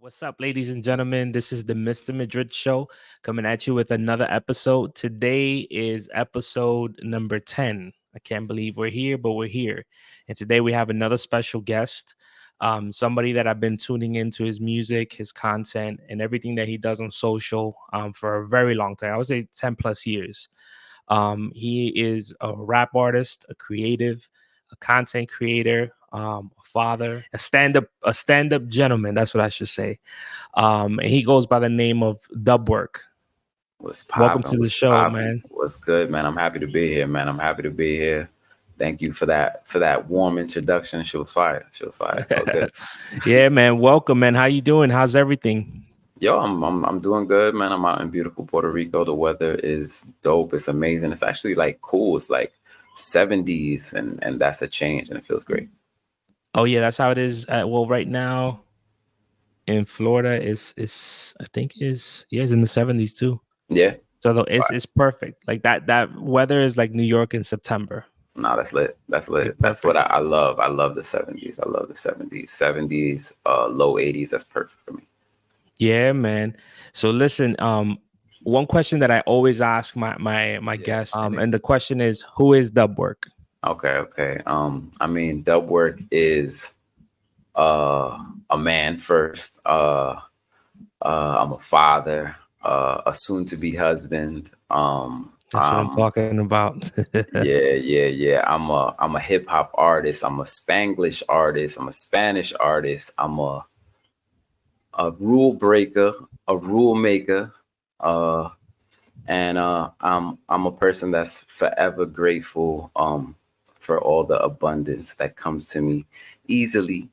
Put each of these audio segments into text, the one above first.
What's up, ladies and gentlemen? This is the Mr. Madrid Show coming at you with another episode. Today is episode number 10. I can't believe we're here, but we're here. And today we have another special guest, somebody that I've been tuning into his music, his content, and everything that he does on social for a very long time. I would say 10 plus years. He is a rap artist, a creative, a content creator, a father, a stand-up gentleman. That's what I should say. And he goes by the name of Dubwork. What's Welcome poppin'? to the What's show, poppin'? man. What's good, man? I'm happy to be here, man. I'm happy to be here. Thank you for that warm introduction. She was fire. She was fire. Felt good. Yeah, man. Welcome, man. How you doing? How's everything? Yo, I'm doing good, man. I'm out in beautiful Puerto Rico. The weather is dope. It's amazing. It's actually like cool. It's like 70s, and that's a change, and it feels great. Oh yeah, that's how it is. Well, right now in Florida, is I think is it's in the 70s too. Yeah. So it's perfect. Like that weather is like New York in September. No, that's lit. That's lit. Like, That's what perfect. I love. I love the 70s. I love the 70s. 70s, low 80s. That's perfect for me. Yeah, man. So listen, one question that I always ask my guests, and the question is, who is Dubwork? Okay. I mean, Dubwork is a man first. I'm a father, a soon-to-be husband. That's what I'm talking about. Yeah. I'm a hip hop artist. I'm a Spanglish artist. I'm a Spanish artist. I'm a rule breaker, a rule maker, and I'm a person that's forever grateful for all the abundance that comes to me easily,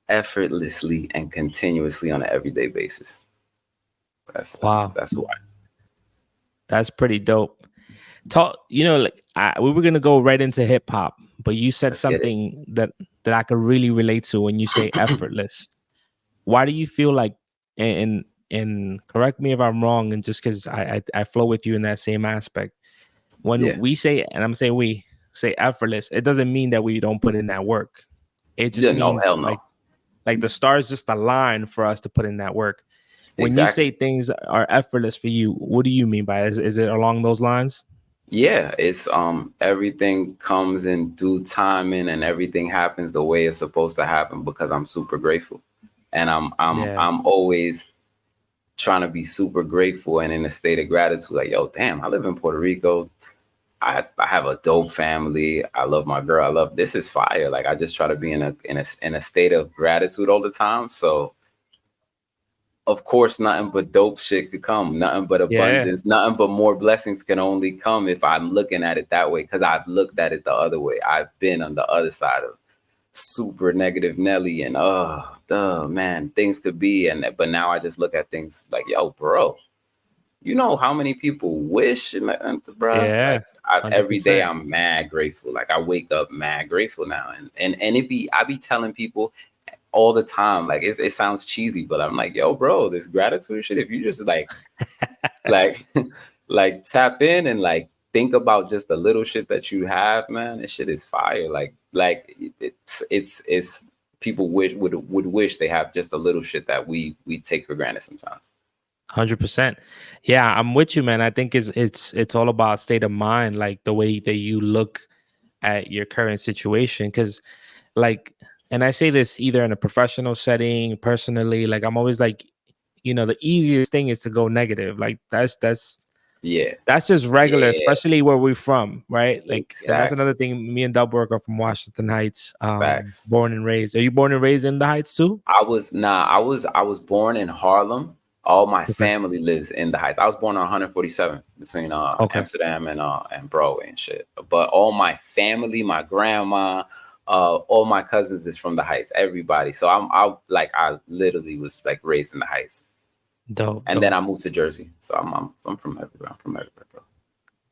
effortlessly, and continuously on an everyday basis. That's why. That's pretty dope. We were gonna go right into hip hop, but you said Let's get it. something that I could really relate to when you say effortless. Why do you feel like, and correct me if I'm wrong, and just because I flow with you in that same aspect. When we say, and I'm saying we say effortless, it doesn't mean that we don't put in that work. It just No, means hell no. like the stars just align for us to put in that work. When Exactly. you say things are effortless for you, what do you mean by it? Is it along those lines? Yeah, it's everything comes in due timing and everything happens the way it's supposed to happen because I'm super grateful. And I'm always trying to be super grateful and in a state of gratitude. Like, yo, damn, I live in Puerto Rico. I have a dope family. I love my girl. I love this is fire. Like I just try to be in a state of gratitude all the time. So of course, nothing but dope shit could come. Nothing but abundance. Nothing but more blessings can only come if I'm looking at it that way. Because I've looked at it the other way. I've been on the other side of super negative Nelly, and man, things could be. But now I just look at things like, yo, bro, you know how many people wish, bro? Yeah, Like every day 100%. I'm mad grateful. Like I wake up mad grateful now, and I be telling people all the time. Like it sounds cheesy, but I'm like, yo, bro, this gratitude shit. If you just like like tap in and like think about just the little shit that you have, man, this shit is fire. Like it's people would wish they have just a little shit that we take for granted sometimes. 100%. Yeah, I'm with you, man. I think it's all about state of mind, like the way that you look at your current situation. Because, like, and I say this either in a professional setting, personally, like I'm always like, the easiest thing is to go negative. Like that's Yeah. just regular, especially where we're from, right? Like, and that's Exactly. another thing. Me and Dubwork are from Washington Heights, Facts. born and raised. Are you born and raised in the Heights too? I was born in Harlem. All my Okay. family lives in the Heights. I was born on 147 between Okay. Amsterdam and Broadway and shit. But all my family, my grandma, all my cousins is from the Heights. Everybody. So I literally was like raised in the Heights. Dope. And then I moved to Jersey. So I'm from everywhere. I'm from everywhere, bro.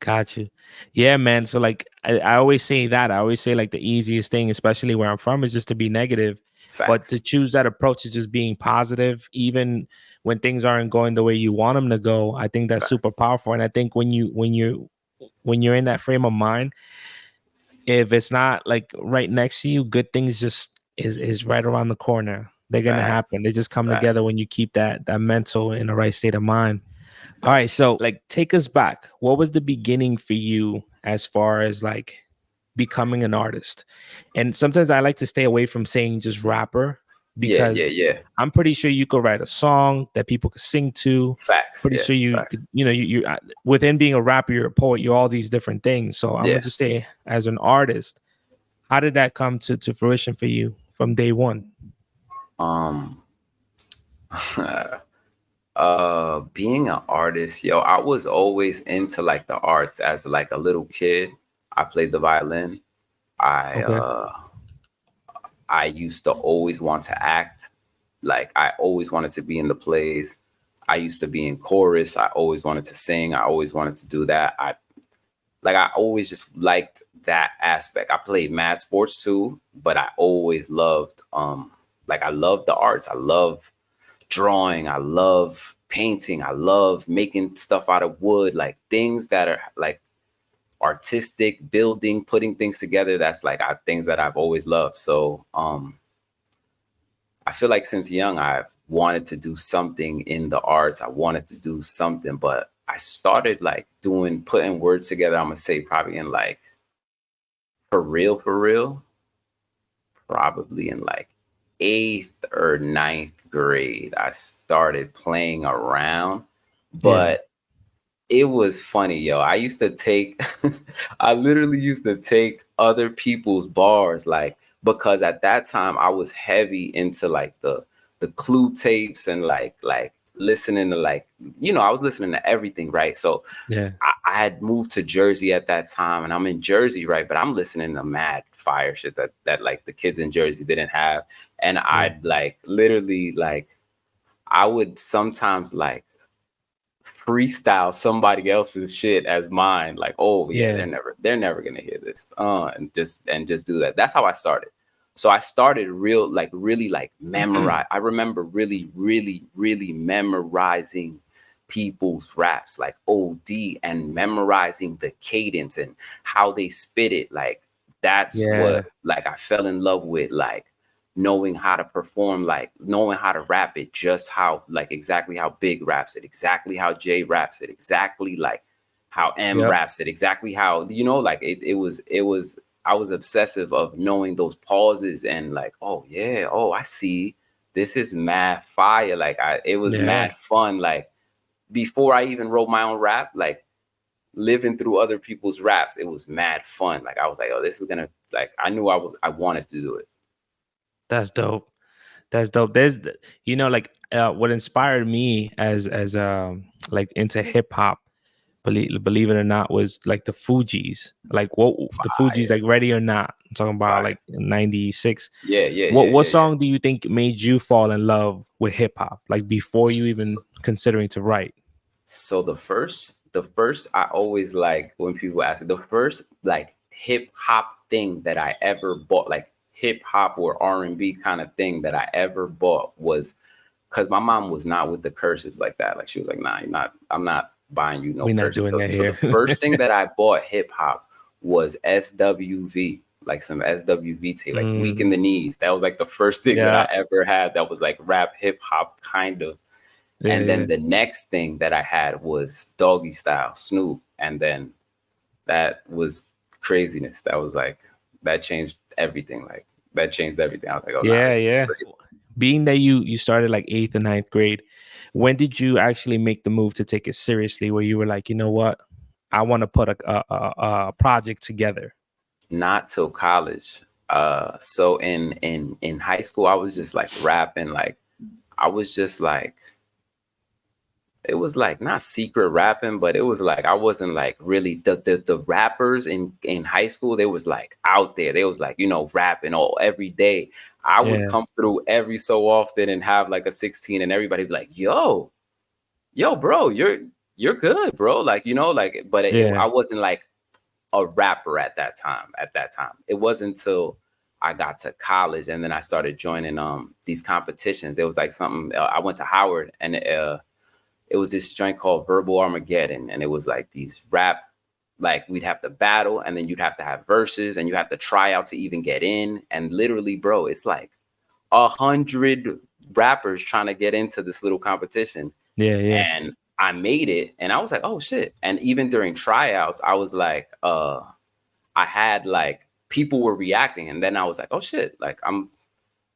Got you. Yeah, man. So like I always say that. I always say like the easiest thing, especially where I'm from, is just to be negative. But to Facts. choose that approach of just being positive, even when things aren't going the way you want them to go, I think that's super Facts. powerful. And I think when you're in that frame of mind, if it's not like right next to you, good things just is right around the corner. they're gonna happen. They just come together when you keep that mental in the right state of mind. Exactly. All right, so like take us back. What was the beginning for you as far as like becoming an artist? And sometimes I like to stay away from saying just rapper because I'm pretty sure you could write a song that people could sing to. Pretty sure you could, you know, you within being a rapper, you're a poet, you're all these different things. So I'm gonna just say, as an artist, how did that come to fruition for you from day one? Being an artist, yo, I was always into like the arts as like a little kid. I played the violin. I used to always want to act. Like I always wanted to be in the plays. I used to be in chorus. I always wanted to sing. I always wanted to do that. I always just liked that aspect. I played mad sports too, but I always loved I love the arts. I love drawing. I love painting. I love making stuff out of wood, like things that are like artistic, building, putting things together. That's like things that I've always loved. So I feel like since young, I've wanted to do something in the arts. I wanted to do something, but I started like putting words together. I'm gonna say probably in like, for real, probably in like 8th or 9th grade, I started playing around, but it was funny, yo. I used to take, I literally used to take other people's bars, like, because at that time I was heavy into like the Clue tapes and like listening to like, you know, I was listening to everything, right? So I had moved to Jersey at that time, and I'm in Jersey, right? But I'm listening to mad fire shit that like the kids in Jersey didn't have. And I'd like literally like, I would sometimes like freestyle somebody else's shit as mine. Like, oh yeah, they're never gonna hear this. And just do that. That's how I started. So I started really memorize. I remember really memorizing people's raps, like OD, and memorizing the cadence and how they spit it. Like that's what like I fell in love with, like knowing how to perform, like knowing how to rap it, just how like exactly how Big raps it, exactly how Jay raps it, exactly like how M raps it, exactly how, you know, like it was I was obsessive of knowing those pauses and like, oh yeah, oh I see, this is mad fire. Like it was mad fun. Like before I even wrote my own rap, like living through other people's raps, it was mad fun. Like I was like, oh, this is gonna, like I knew I wanted to do it. That's dope. That's dope. There's, you know, like what inspired me as like into hip hop, believe it or not, was like the Fugees. Like what the Fugees, like Ready or Not. I'm talking about like 96. What song do you think made you fall in love with hip hop? Like before you even considering to write? So the first I always like when people ask me, the first like hip hop thing that I ever bought, like hip hop or R&B kind of thing that I ever bought, was because my mom was not with the curses like that. Like she was like, nah, I'm not buying you no curses. Not doing that here. So the first thing that I bought hip hop was SWV, like some SWV tape, like Weak in the Knees. That was like the first thing that I ever had that was like rap hip hop kind of. And then the next thing that I had was Doggy Style, Snoop. And then that was craziness. That was like, that changed everything. Like that changed everything. I was like, oh, yeah. Being that you started like 8th and 9th grade, when did you actually make the move to take it seriously, where you were like, you know what, I want to put a project together? Not till college. So in high school, I was just like rapping. Like I was just like, it was like not secret rapping, but it was like I wasn't like really the rappers in high school. They was like out there. They was like, you know, rapping all every day. I would come through every so often and have like a 16, and everybody be like, yo, bro, you're good, bro. Like, you know, like, but I wasn't like a rapper at that time. It wasn't until I got to college and then I started joining these competitions. It was like something, I went to Howard, and it was this joint called Verbal Armageddon. And it was like these rap, like we'd have to battle, and then you'd have to have verses, and you have to try out to even get in. And literally, bro, it's like 100 rappers trying to get into this little competition. Yeah, yeah. And I made it, and I was like, oh shit. And even during tryouts, I was like, I had like people were reacting, and then I was like, oh shit, like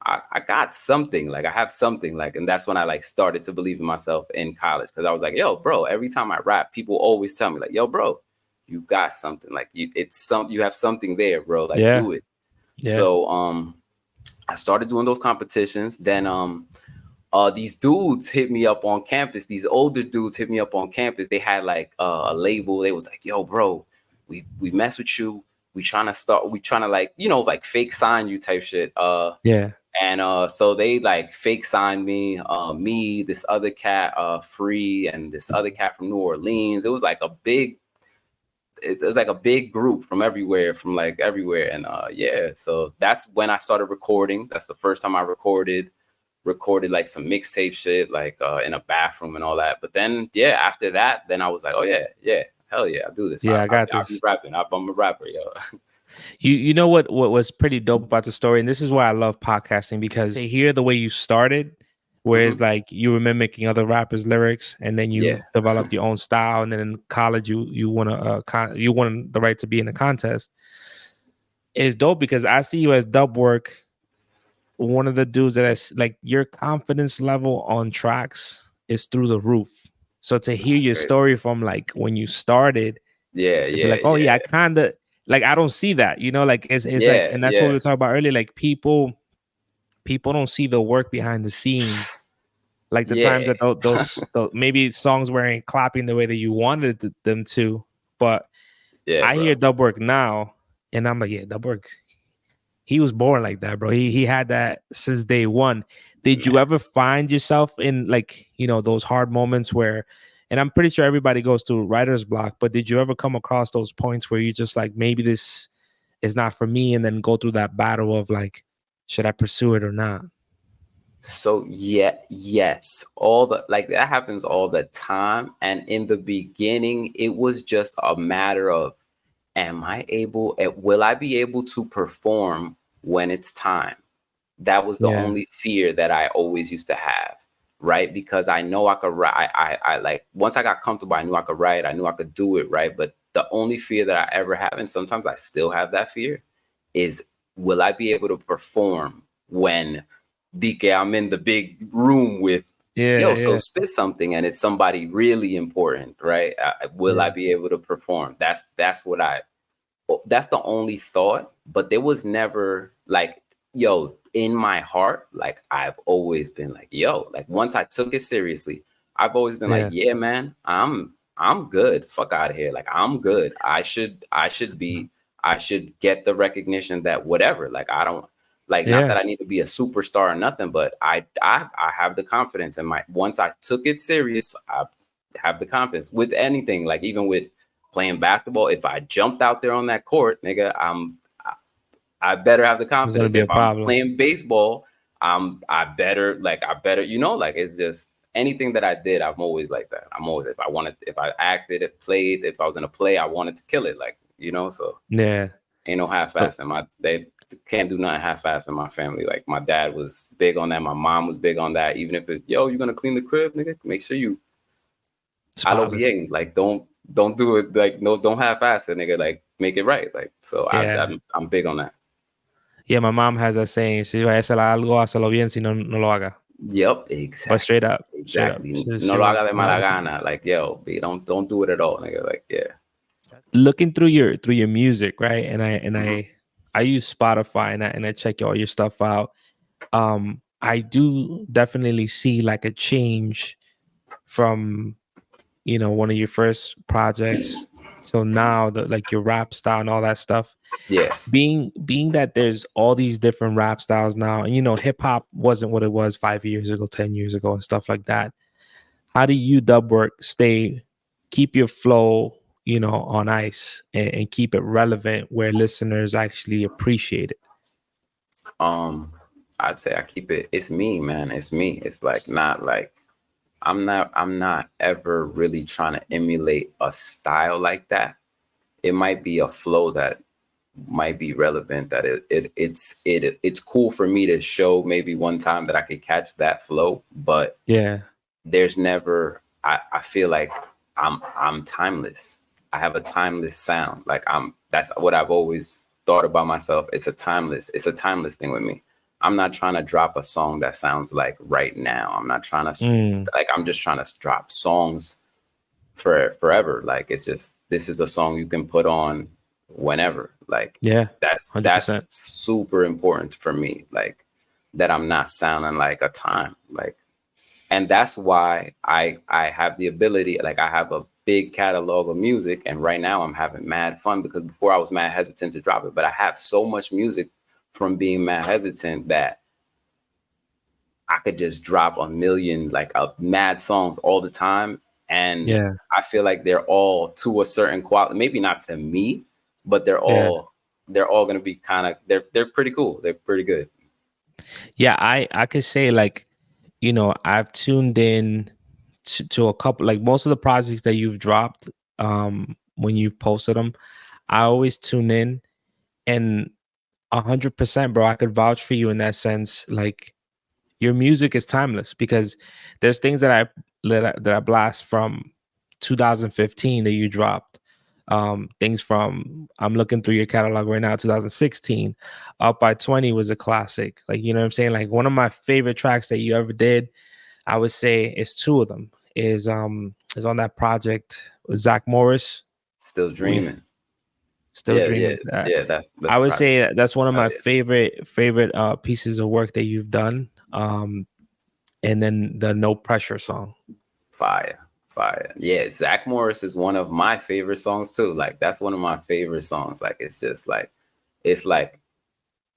I got something, like I have something, like, and that's when I like started to believe in myself in college, because I was like, yo, bro, every time I rap, people always tell me like, yo, bro, you got something, like you have something there, bro, like Yeah. do it. Yeah. So I started doing those competitions. Then these dudes hit me up on campus. These older dudes hit me up on campus. They had like a label. They was like, yo, bro, we mess with you. We trying to like, you know, like fake sign you type shit. Yeah. And so they like fake signed me, this other cat, Free, and this other cat from New Orleans. It was like a big group from everywhere, And yeah, so that's when I started recording. That's the first time I recorded like some mixtape shit, like in a bathroom and all that. But then, yeah, after that, then I was like, oh yeah, hell yeah, I'll do this. Yeah, I got I'll be this. rapping. I'm a rapper, yo. You know what was pretty dope about the story, and this is why I love podcasting, because to hear the way you started, whereas like you were mimicking other rappers' lyrics, and then you Yeah. developed your own style, and then in college you won you won the right to be in a contest. It's dope because I see you as Dubwork, one of the dudes that like your confidence level on tracks is through the roof. So to hear your story from like when you started, Yeah, to be like, oh yeah, I kind of like, I don't see that, you know, like it's like, and that's what we were talking about earlier. Like people don't see the work behind the scenes, like the times that those maybe songs weren't clapping the way that you wanted them to. But I hear Dubwork now, and I'm like, yeah, Dubwork, he was born like that, bro. He had that since day one. Did you ever find yourself in like, you know, those hard moments where, and I'm pretty sure everybody goes through writer's block, but did you ever come across those points where you just like, maybe this is not for me, and then go through that battle of like, should I pursue it or not? So yes, all the like that happens all the time. And in the beginning, it was just a matter of, will I be able to perform when it's time? That was the only fear that I always used to have, right? Because I know I could write. I like, once I got comfortable, I knew I could write. I knew I could do it, right? But the only fear that I ever have, and sometimes I still have that fear, is will I be able to perform when I'm in the big room with, so spit something, and it's somebody really important, right? Will I be able to perform? That's the only thought. But there was never like, in my heart, like I've always been like, like once I took it seriously, I've always been like, yeah, man, I'm good. Fuck out of here. Like I'm good. I should get the recognition that whatever. Like I don't like, not that I need to be a superstar or nothing, but I have the confidence, and once I took it serious, I have the confidence with anything. Like even with playing basketball, if I jumped out there on that court, nigga, I better have the confidence. If I'm playing baseball, I better, you know, like it's just anything that I did, I'm always like that. I'm always, if I acted, played, if I was in a play, I wanted to kill it, like, you know, so yeah, ain't no half-ass. And they can't do nothing half-ass in my family. Like my dad was big on that. My mom was big on that. Even if you're gonna clean the crib, nigga, make sure you, like don't do it, like no, don't half-ass it, nigga, like make it right, like, so I'm big on that. Yeah, my mom has that saying, si vas a hacer algo, hazlo bien, si no, no lo haga. Yep, exactly. But straight up. No lo haga de mala gana. Like, don't do it at all, nigga. Like, yeah. Looking through your music, right? And I use Spotify, and I check all your stuff out. I do definitely see like a change from, you know, one of your first projects till now, like your rap style and all that stuff. Yeah. Being that there's all these different rap styles now, and you know, hip hop wasn't what it was 5 years ago, 10 years ago, and stuff like that. How do you, Dubwork, keep your flow, you know, on ice, and keep it relevant where listeners actually appreciate it? I'd say I keep it. It's me, man. It's me. It's like not like I'm not ever really trying to emulate a style like that. It might be a flow that might be relevant, that it's cool for me to show maybe one time that I could catch that flow, but Yeah. there's never, I feel like I'm timeless. I have a timeless sound. Like that's what I've always thought about myself. It's a timeless thing with me. I'm not trying to drop a song that sounds like right now. I'm not trying to like, I'm just trying to drop songs for forever. Like, it's just, this is a song you can put on whenever. Like, Yeah. that's 100%. super important for me. Like, that I'm not sounding like a time. Like, and that's why I have the ability, like, I have a big catalog of music, and right now I'm having mad fun, because before I was mad hesitant to drop it, but I have so much music from being mad hesitant that I could just drop a million, like, mad songs all the time. And Yeah. I feel like they're all to a certain quality, maybe not to me, but they're Yeah. all going to be kind of, they're pretty cool. They're pretty good. Yeah. I could say, like, I've tuned in to a couple, like most of the projects that you've dropped, when you've posted them, I always tune in, and 100%, bro, I could vouch for you in that sense. Like, your music is timeless, because there's things that I blast from 2015 that you dropped. Things from, I'm looking through your catalog right now, 2016. Up by 20 was a classic. Like, you know what I'm saying? Like, one of my favorite tracks that you ever did, I would say, is two of them. Is on that project with Zach Morris. Still We dreaming. Still dreaming. Yeah. That's I a would project. say that's one of Hell my yeah. favorite pieces of work that you've done. And then the No Pressure song. Fire. Yeah, Zach Morris is one of my favorite songs too. Like, that's one of my favorite songs. Like, it's just like, it's like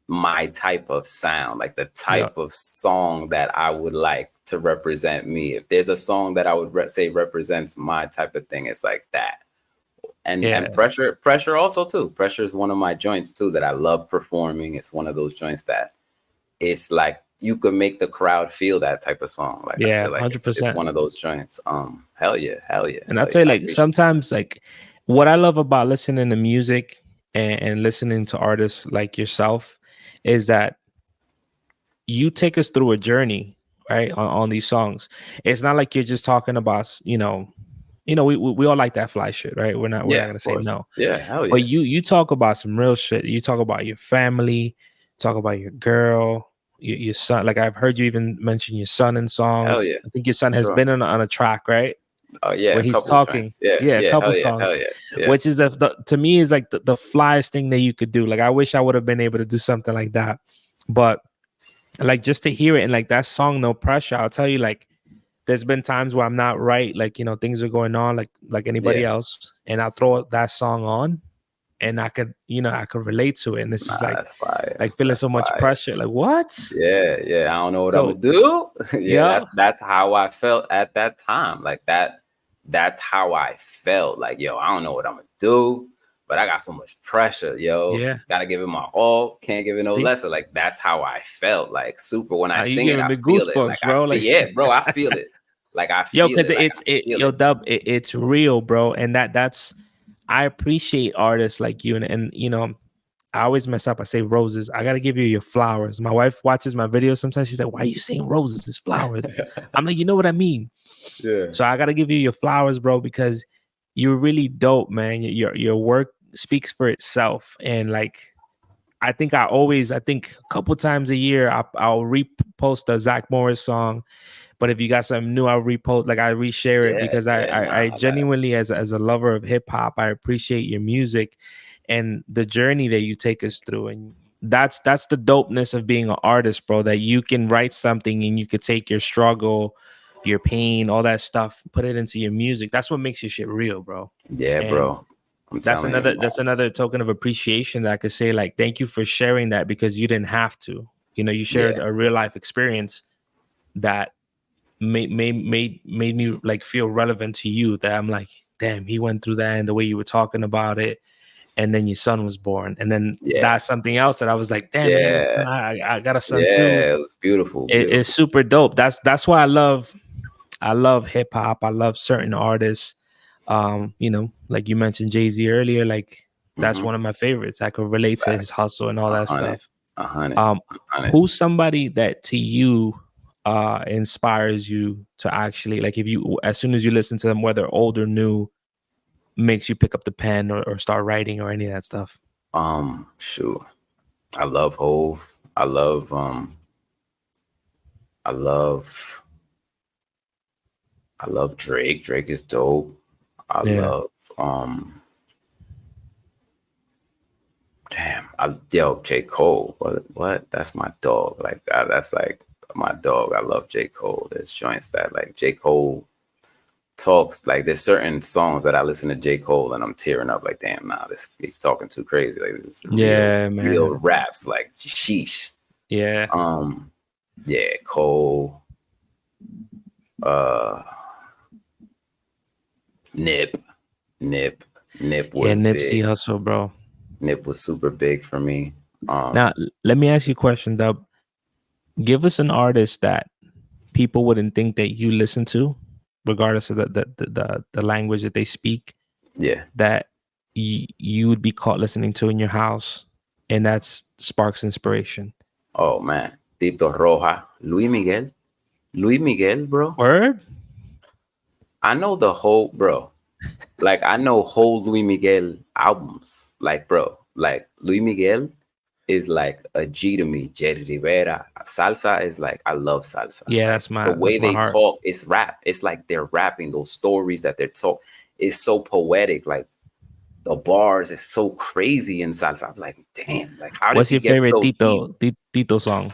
my type of sound, like the Yeah. type of song that I would like to represent me. If there's a song that I would say represents my type of thing, it's like that. And Yeah. pressure also too. Pressure is one of my joints too that I love performing. It's one of those joints that it's like you could make the crowd feel that type of song. Like, I Yeah. feel like it's 100%. one of those joints. Hell yeah, And I'll tell you, I like, appreciate sometimes, like, what I love about listening to music and listening to artists like yourself is that you take us through a journey, right? On these songs. It's not like you're just talking about, we all like that fly shit, right? We're not Yeah, gonna of say course. no. Yeah, hell But yeah. you talk about some real shit. You talk about your family, talk about your girl, your son. Like, I've heard you even mention your son in Hell songs. yeah. I think your son For has sure. been on a track, right? Oh yeah, Where a he's couple of talking. joints. Yeah, Yeah, a yeah, couple hell yeah, songs, hell yeah. Yeah. which is to me is like the flyest thing that you could do. Like, I wish I would have been able to do something like that. But, like, just to hear it, and like that song, No Pressure, I'll tell you, like, there's been times where I'm not right, like, things are going on like anybody Yeah. else, and I'll throw that song on, and I could relate to it, and this is Nah, that's fire. like feeling That's so much fire. pressure. Like, what? Yeah, yeah. I don't know what I'm gonna So, do. Yeah, yeah, that's how I felt at that time. Like, that's how I felt. Like, yo, I don't know what I'm gonna do, but I got so much pressure, yo. yeah. Gotta give it my all, can't give it no See, lesser. Like, that's how I felt. Like, super, when I you sing it, giving I me feel it. Like, goosebumps, I bro. feel, Like, yeah, bro, I feel it. Like, I yo, feel because it. Like, I feel yo, it. Dub, it's real, bro, and that's I appreciate artists like you, and I always mess up. I say roses. I gotta give you your flowers. My wife watches my videos sometimes. She's like, "Why are you saying roses? It's flowers." I'm like, you know what I mean. Yeah. So I gotta give you your flowers, bro, because you're really dope, man. Your work speaks for itself, and like, I think a couple times a year I'll repost a Zach Morris song. But if you got something new, I'll repost, like, I reshare it, Yeah, because yeah, I nah, I got it. genuinely, as a lover of hip hop, I appreciate your music and the journey that you take us through. And that's the dopeness of being an artist, bro, that you can write something and you could take your struggle, your pain, all that stuff, put it into your music. That's what makes your shit real, bro. Yeah, And bro. I'm telling you, man. that's another token of appreciation that I could say, like, thank you for sharing that, because you didn't have to. You shared Yeah, a real life experience that made me, like, feel relevant to you, that I'm like, damn, he went through that, and the way you were talking about it, and then your son was born, and then yeah, that's something else that I was like, damn, he had a son. yeah, I got a son too. yeah. It was beautiful, It's beautiful. super dope. That's why I love hip hop. I love certain artists. Like you mentioned Jay-Z earlier, like, That's one of my favorites. I could relate to his Facts. hustle and all that 100. stuff. 100. 100. Who's somebody that to you inspires you to actually, like, if you, as soon as you listen to them, whether old or new, makes you pick up the pen or start writing or any of that stuff? Shoot. I love Hove. I love Drake. Drake is dope. I love J. Cole. What? That's my dog. Like that's like my dog. I love J. Cole. There's joints that like J. Cole talks, like there's certain songs that I listen to J. Cole and I'm tearing up like, damn, nah, he's talking too crazy. Like this is real raps, like sheesh. Yeah. Cole. Nip was Nipsey big. Hussle, bro. Nip was super big for me. Now let me ask you a question, Dub. Give us an artist that people wouldn't think that you listen to, regardless of the language that they speak. Yeah. That you would be caught listening to in your house, and that's sparks inspiration. Oh man, Tito Roja, Luis Miguel, bro. Word. I know the whole, bro. Like I know whole Luis Miguel albums. Like, bro, like Luis Miguel is like a G to me. Jerry Rivera. Salsa is like, I love salsa. Yeah, like, the way they talk, it's rap. It's like they're rapping. Those stories that they're talking is so poetic. Like the bars is so crazy in salsa. I'm like, damn. Like, how does he get so deep? What's your favorite Tito song?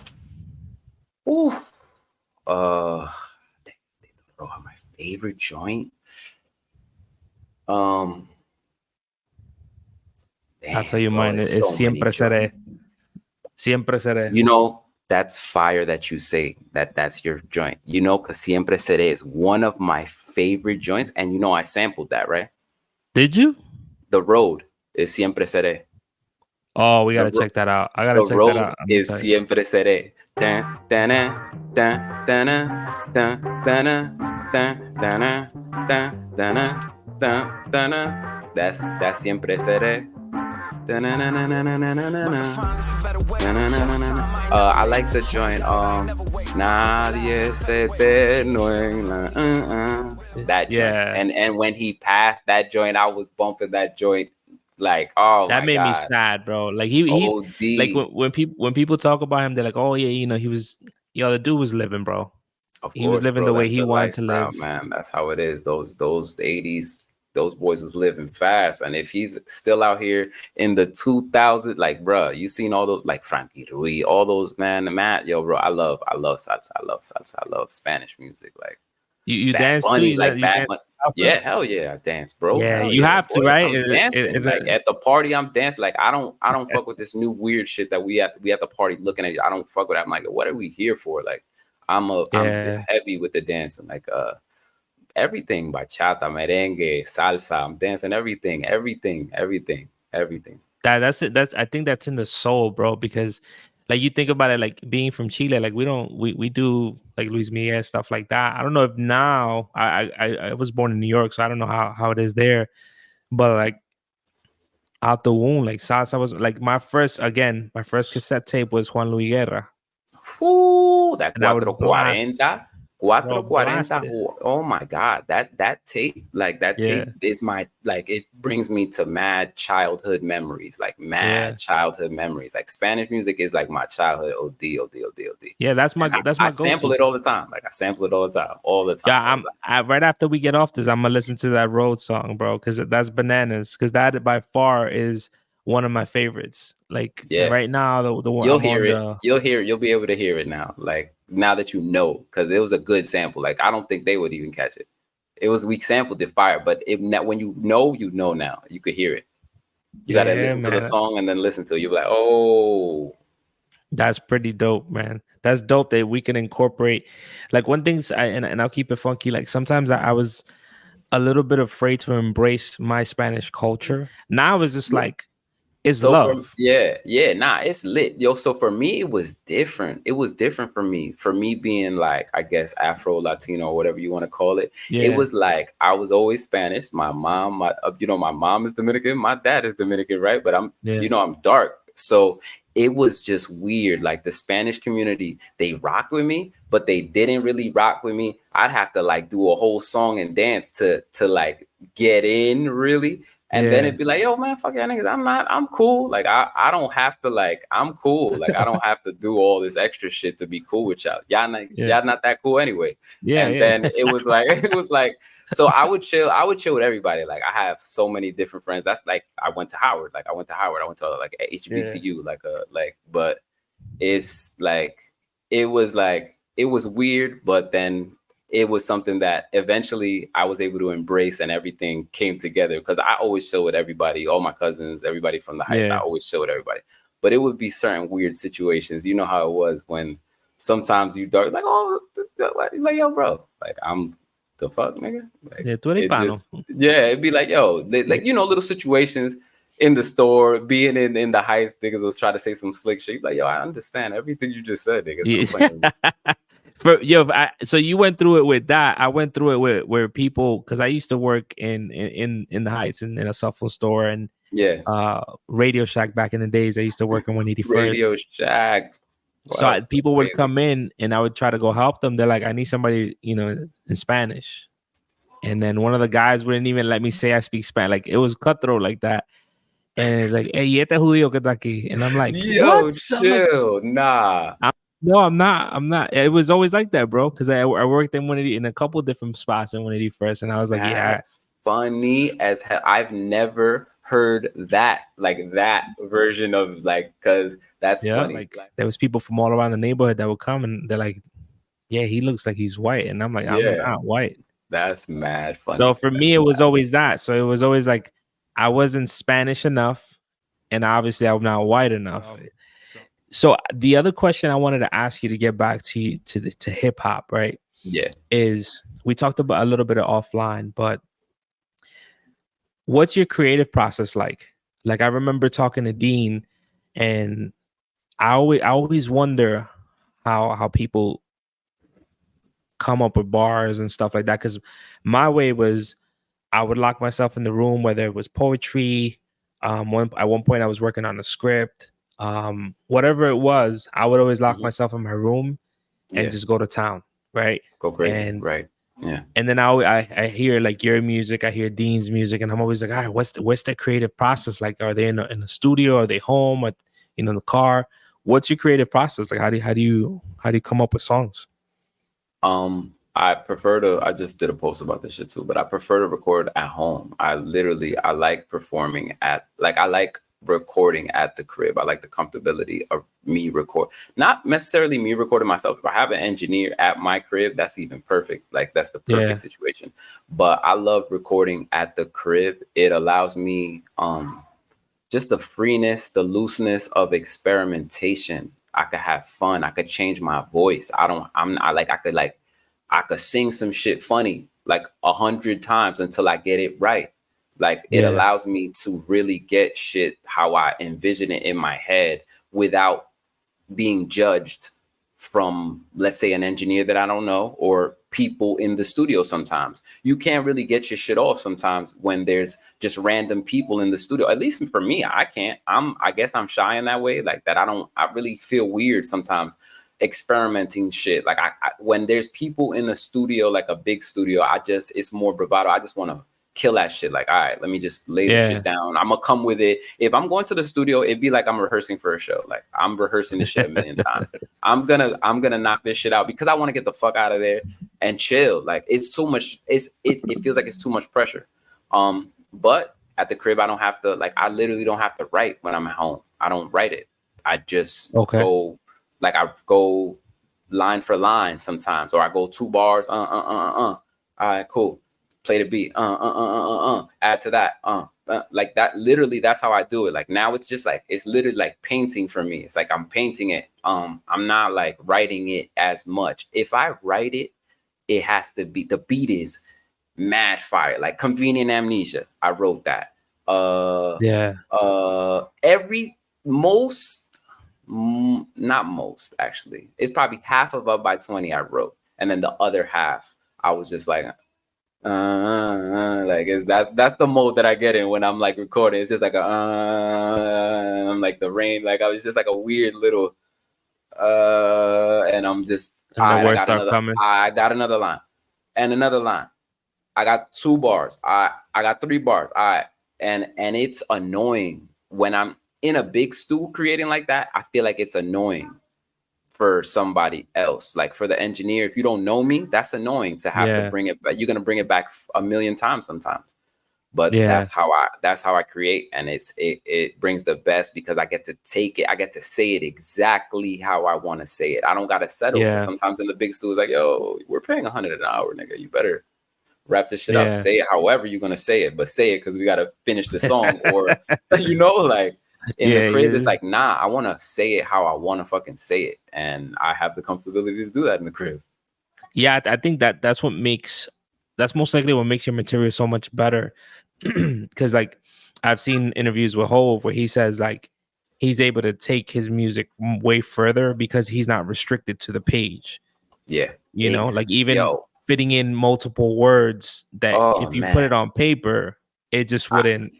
Ooh. My favorite joint. I'll tell you mine. It's so Siempre Seré. Siempre Seré. You know, that's fire that you say that's your joint. You know, because Siempre Seré is one of my favorite joints. And you know, I sampled that, right? Did you? The Road is Siempre Seré. Oh, we got to check that out. I got to check that out. The Road is Siempre Seré. That's Siempre Seré. I like the joint. Nadie se te that joint. And when he passed that joint, I was bumping that joint. Like, oh, that made me sad, bro. Like he like when people talk about him, they're like, oh yeah, you know, he was, the dude was living, bro. Of course, he was living, bro, the way he wanted to live, man. That's how it is. Those 80s, those boys was living fast. And if he's still out here in the 2000s, like, bro, you seen all those, like Frankie Ruiz, all those, man, yo, bro, I love salsa. I love Spanish music. Like, you dance too, like Bad Bunny. Yeah, hell yeah, I dance, bro. Yeah, you have to, right? I'm dancing. Like at the party, I'm dancing. Like I don't fuck with this new weird shit that we at the party looking at. I don't fuck with that. I'm like, what are we here for? Like, I'm heavy with the dancing. Like everything, bachata, merengue, salsa. I'm dancing everything. That's it. I think that's in the soul, bro. Because like you think about it, like being from Chile, like we do like Luis Miguel stuff like that. I don't know if now I was born in New York, so I don't know how it is there, but like out the womb, like salsa was like my first cassette tape was Juan Luis Guerra. Ooh, that 440. 440. Oh my God. That tape, like that tape is my, like, it brings me to mad childhood memories. Like childhood memories. Like Spanish music is like my childhood OD. Yeah, that's my I sample it all the time. Like I sample it all the time. Yeah, right after we get off this, I'm gonna listen to that Road song, bro, because that's bananas. Because that by far is one of my favorites. Like right now, the one you'll hear it. You'll be able to hear it now. Like now that you know, because it was a good sample. Like I don't think they would even catch it. We sampled it fire, but when you know now, you could hear it. You gotta listen to the song and then listen to it. You're like, oh, that's pretty dope, man. That's dope that we can incorporate. Like one thing, and I'll keep it funky. Like sometimes I was a little bit afraid to embrace my Spanish culture. Now it's just like It's So for love. it's lit. Yo, so for me it was different. It was different for me. For me being like, I guess Afro Latino or whatever you want to call it. It Yeah. was like I was always Spanish. My mom, my mom is Dominican, my dad is Dominican, right? But I'm I'm dark. So it was just weird. Like the Spanish community, they rocked with me, but they didn't really rock with me. I'd have to like do a whole song and dance to like get in really. And then it'd be like, yo, man, fuck y'all niggas. I'm cool. Like, I don't have to, like, I'm cool. Like, I don't have to do all this extra shit to be cool with y'all. Y'all not that cool anyway. And then it was like, so I would chill with everybody. Like, I have so many different friends. That's like, I went to Howard. I went to like HBCU, but it's like, it was weird, but then it was something that eventually I was able to embrace and everything came together because I always chill with everybody, all my cousins, everybody from the Heights. I always chill with everybody. But it would be certain weird situations. You know how it was when sometimes you dark, like, oh, like, yo, bro, like, I'm the fuck, nigga. Like, it'd be like, yo, like, little situations in the store, being in the Heights, niggas was trying to say some slick shit. Like, yo, I understand everything you just said, nigga. So you went through it with that. I went through it with where people, because I used to work in the Heights in a cell phone store and Radio Shack back in the days. I used to work in 181st. Radio Shack. So people would come in and I would try to go help them. They're like, I need somebody, in Spanish. And then one of the guys wouldn't even let me say I speak Spanish. Like, it was cutthroat like that. And it's like, hey, este judío que está aquí. And I'm like, yo, chill. Nah. No, I'm not. It was always like that, bro. Because I worked in a couple different spots in 181st, and I was like, that's funny as hell. I've never heard that, like that version of like, because that's funny. Like, there was people from all around the neighborhood that would come, and they're like, yeah, he looks like he's white, and I'm like, I'm not white. That's mad funny. So for me, it was always that. So it was always like I wasn't Spanish enough, and obviously I'm not white enough. So the other question I wanted to ask you to get back to hip hop, right? Yeah. Is we talked about a little bit of offline, but what's your creative process like? Like, I remember talking to Dean, and I always wonder how people come up with bars and stuff like that. Because my way was I would lock myself in the room, whether it was poetry. At one point I was working on a script. Whatever it was, I would always lock myself in my room and just go to town, right? Go crazy, right? Yeah. And then I hear like your music, I hear Dean's music, and I'm always like, all right, what's the creative process like? Are they in the studio? Are they home? At in the car? What's your creative process like? How do you come up with songs? I just did a post about this shit too, but I prefer to record at home. I like performing I like recording at the crib. I like the comfortability of me record, not necessarily me recording myself. If I have an engineer at my crib, that's even perfect. Like, that's the perfect situation. But I love recording at the crib. It allows me just the freeness, the looseness of experimentation. I could have fun. I could change my voice. I could sing some shit funny like 100 times until I get it right. Like, it allows me to really get shit how I envision it in my head without being judged from, let's say, an engineer that I don't know, or people in the studio. Sometimes you can't really get your shit off sometimes when there's just random people in the studio. At least for me, I can't. I guess I'm shy in that way, like that. I really feel weird sometimes experimenting shit. Like, I when there's people in the studio, like a big studio, it's more bravado. I just want to kill that shit. Like, all right, let me just lay this shit down. I'm gonna come with it. If I'm going to the studio, it'd be like I'm rehearsing for a show. Like, I'm rehearsing this shit a million times. I'm gonna knock this shit out because I want to get the fuck out of there and chill. Like, it's too much. It feels like it's too much pressure. But at the crib, I don't have to, like, I literally don't have to write when I'm at home. I don't write it. I just go, like, I go line for line sometimes, or I go 2 bars. All right, cool. Play the beat, add to that, like that. Literally, that's how I do it. Like, now it's just like, it's literally like painting for me. It's like I'm painting it. I'm not like writing it as much. If I write it, it has to be, the beat is mad fire. Like Convenient Amnesia, I wrote that. Yeah. Every most, not most actually, it's probably half of Up by 20 I wrote, and then the other half I was just like like that's the mode that I get in when I'm like recording. It's just like I'm like the rain, like I was just like a weird little and I'm just all And the right, words start coming. I got another line and another line. I got 2 bars. I got 3 bars. All right. And it's annoying when I'm in a big stew creating like that. I feel like it's annoying for somebody else. Like for the engineer, if you don't know me, that's annoying to have to bring it back. You're gonna bring it back a million times sometimes. But that's how I create, and it brings the best because I get to take it, I get to say it exactly how I want to say it. I don't gotta settle because sometimes in the big stew it's like, yo, we're paying $100 an hour, nigga. You better wrap this shit up. Say it however you're gonna say it, but say it because we gotta finish the song. Or like in the crib, it's like, nah, I wanna say it how I wanna fucking say it. And I have the comfortability to do that in the crib. Yeah, I think that's most likely what makes your material so much better. Because like I've seen interviews with Hove where he says like he's able to take his music way further because he's not restricted to the page. Yeah. Like even fitting in multiple words that if you put it on paper, it just wouldn't.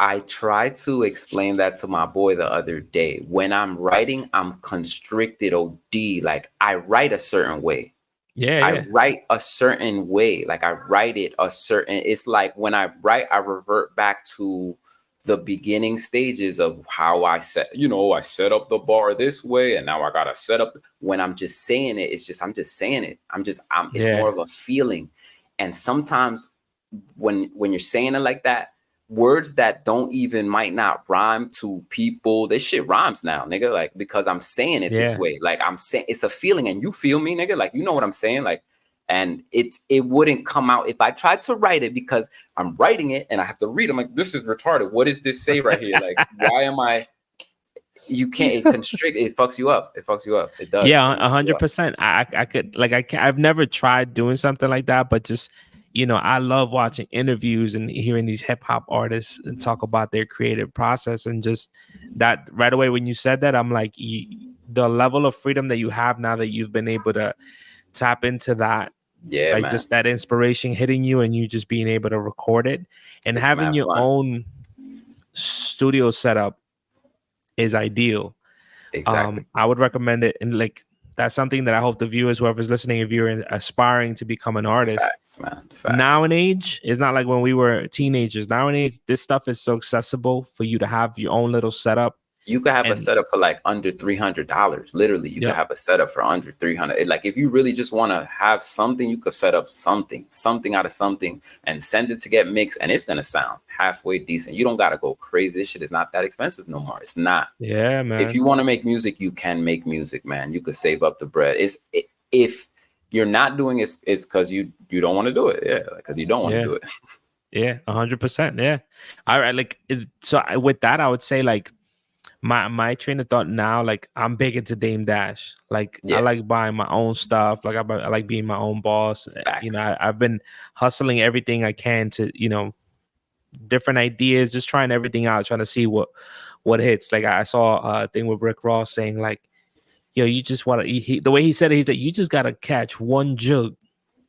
I tried to explain that to my boy the other day. When I'm writing, I'm constricted OD. Like I write a certain way. I write a certain way. Like I write it a certain, it's like when I write, I revert back to the beginning stages of how I set, I set up the bar this way, and now I gotta set up. When I'm just saying it, I'm just saying it. It's more of a feeling. And sometimes when you're saying it like that, words that don't even might not rhyme to people, this shit rhymes now, nigga. Like, because I'm saying it this way. Like I'm saying it's a feeling, and you feel me, nigga. Like, you know what I'm saying? Like, and it wouldn't come out if I tried to write it because I'm writing it and I have to read. I'm like, this is retarded. What does this say right here? Like, why am I? You can't. It constrict. It fucks you up. It fucks you up. It does. Yeah, 100%. I could like I've never tried doing something like that, but just I love watching interviews and hearing these hip hop artists and talk about their creative process, and just that right away when you said that, I'm like, the level of freedom that you have now that you've been able to tap into that, like man. Just that inspiration hitting you and you just being able to record it and it's having your own studio setup is ideal. Exactly. I would recommend it, and like that's something that I hope the viewers, whoever's listening, if you're aspiring to become an artist, facts, man. Facts. Now in age, it's not like when we were teenagers. Now in age, this stuff is so accessible for you to have your own little setup. You could have a setup for like under $300. Literally, you could have a setup for under $300. Like if you really just want to have something, you could set up something out of something and send it to get mixed, and it's gonna sound halfway decent. You don't gotta go crazy. This shit is not that expensive no more. It's not. Yeah, man. If you want to make music, you can make music, man. You could save up the bread. If you're not doing it, it's because you don't want to do it. Yeah, because you don't want to do it. Yeah, 100%. Yeah. All right. Like so, with that, I would say like. My train of thought now, like I'm big into Dame Dash. Like I like buying my own stuff. Like I like being my own boss. Facts. I've been hustling everything I can to, different ideas, just trying everything out, trying to see what hits. Like I saw a thing with Rick Ross saying like, yo, you just want to, the way he said it, he's that you just got to catch one jug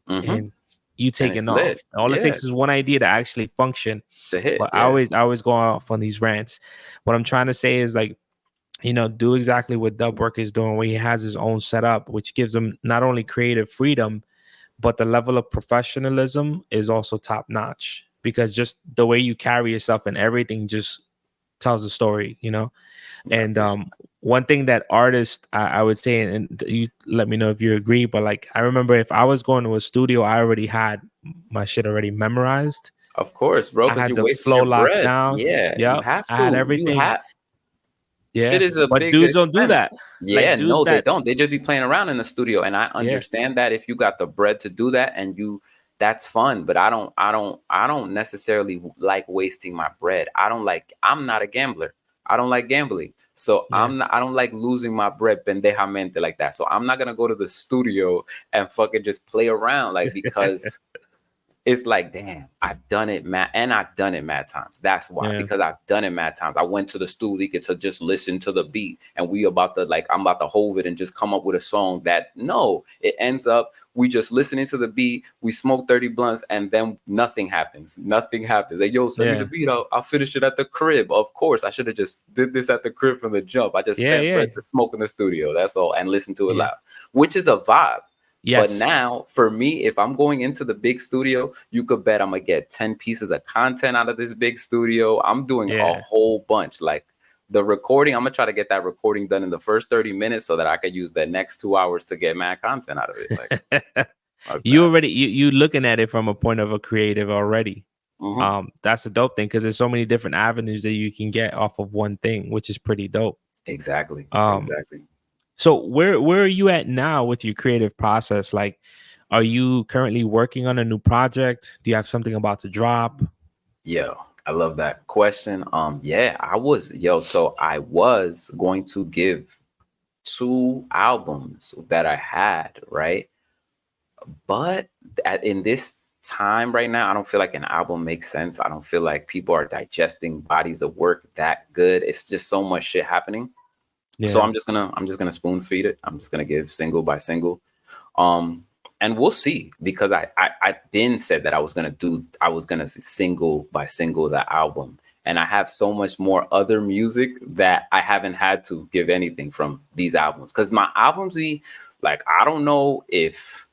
and you taking off. Lit. All it takes is one idea to actually function. To hit. But I always go off on these rants. What I'm trying to say is like, do exactly what Dubwork is doing, where he has his own setup, which gives him not only creative freedom, but the level of professionalism is also top notch, because just the way you carry yourself and everything just tells a story, And one thing that artists, I would say, and you let me know if you agree, but like I remember if I was going to a studio, I already had my shit already memorized. Of course, bro, because you're wasting your bread. Down. Yeah, you have to. I had everything. Shit is a but big dudes expense. Don't do that. Yeah, like no, they don't. They just be playing around in the studio, and I understand that if you got the bread to do that, and that's fun. But I don't necessarily like wasting my bread. I'm not a gambler. I don't like gambling. So I don't like losing my bread pendejamente like that. So I'm not gonna go to the studio and fucking just play around, like, because it's like, damn, I've done it mad, and I've done it mad times. That's why, Yeah. because I've done it mad times. I went to the studio to just listen to the beat, and we about to like, I'm about to hold it and just come up with a song that no, it ends up we just listening to the beat, we smoke 30 blunts, and then nothing happens. Nothing happens. Like, yo, send me the beat. I'll finish it at the crib. Of course, I should have just did this at the crib from the jump. I just spent bread to smoke in the studio. That's all, and listen to it loud, which is a vibe. But now, for me, if I'm going into the big studio, you could bet I'm going to get 10 pieces of content out of this big studio. I'm doing a whole bunch. Like the recording, I'm going to try to get that recording done in the first 30 minutes so that I could use the next 2 hours to get mad content out of it. Like, you already, you looking at it from a point of a creative already. That's a dope thing because there's so many different avenues that you can get off of one thing, which is pretty dope. Exactly. Exactly. So where are you at now with your creative process? Like, are you currently working on a new project? Do you have something about to drop? Yo, I love that question. Yeah, so I was going to give 2 albums that I had, right? But in this time right now, I don't feel like an album makes sense. I don't feel like people are digesting bodies of work that good. It's just so much shit happening. So I'm just gonna spoon feed it. I'm just gonna give single by single. And we'll see, because I then said that I was gonna single by single the album. And I have so much more other music that I haven't had to give anything from these albums. Cause my albums like, I don't know if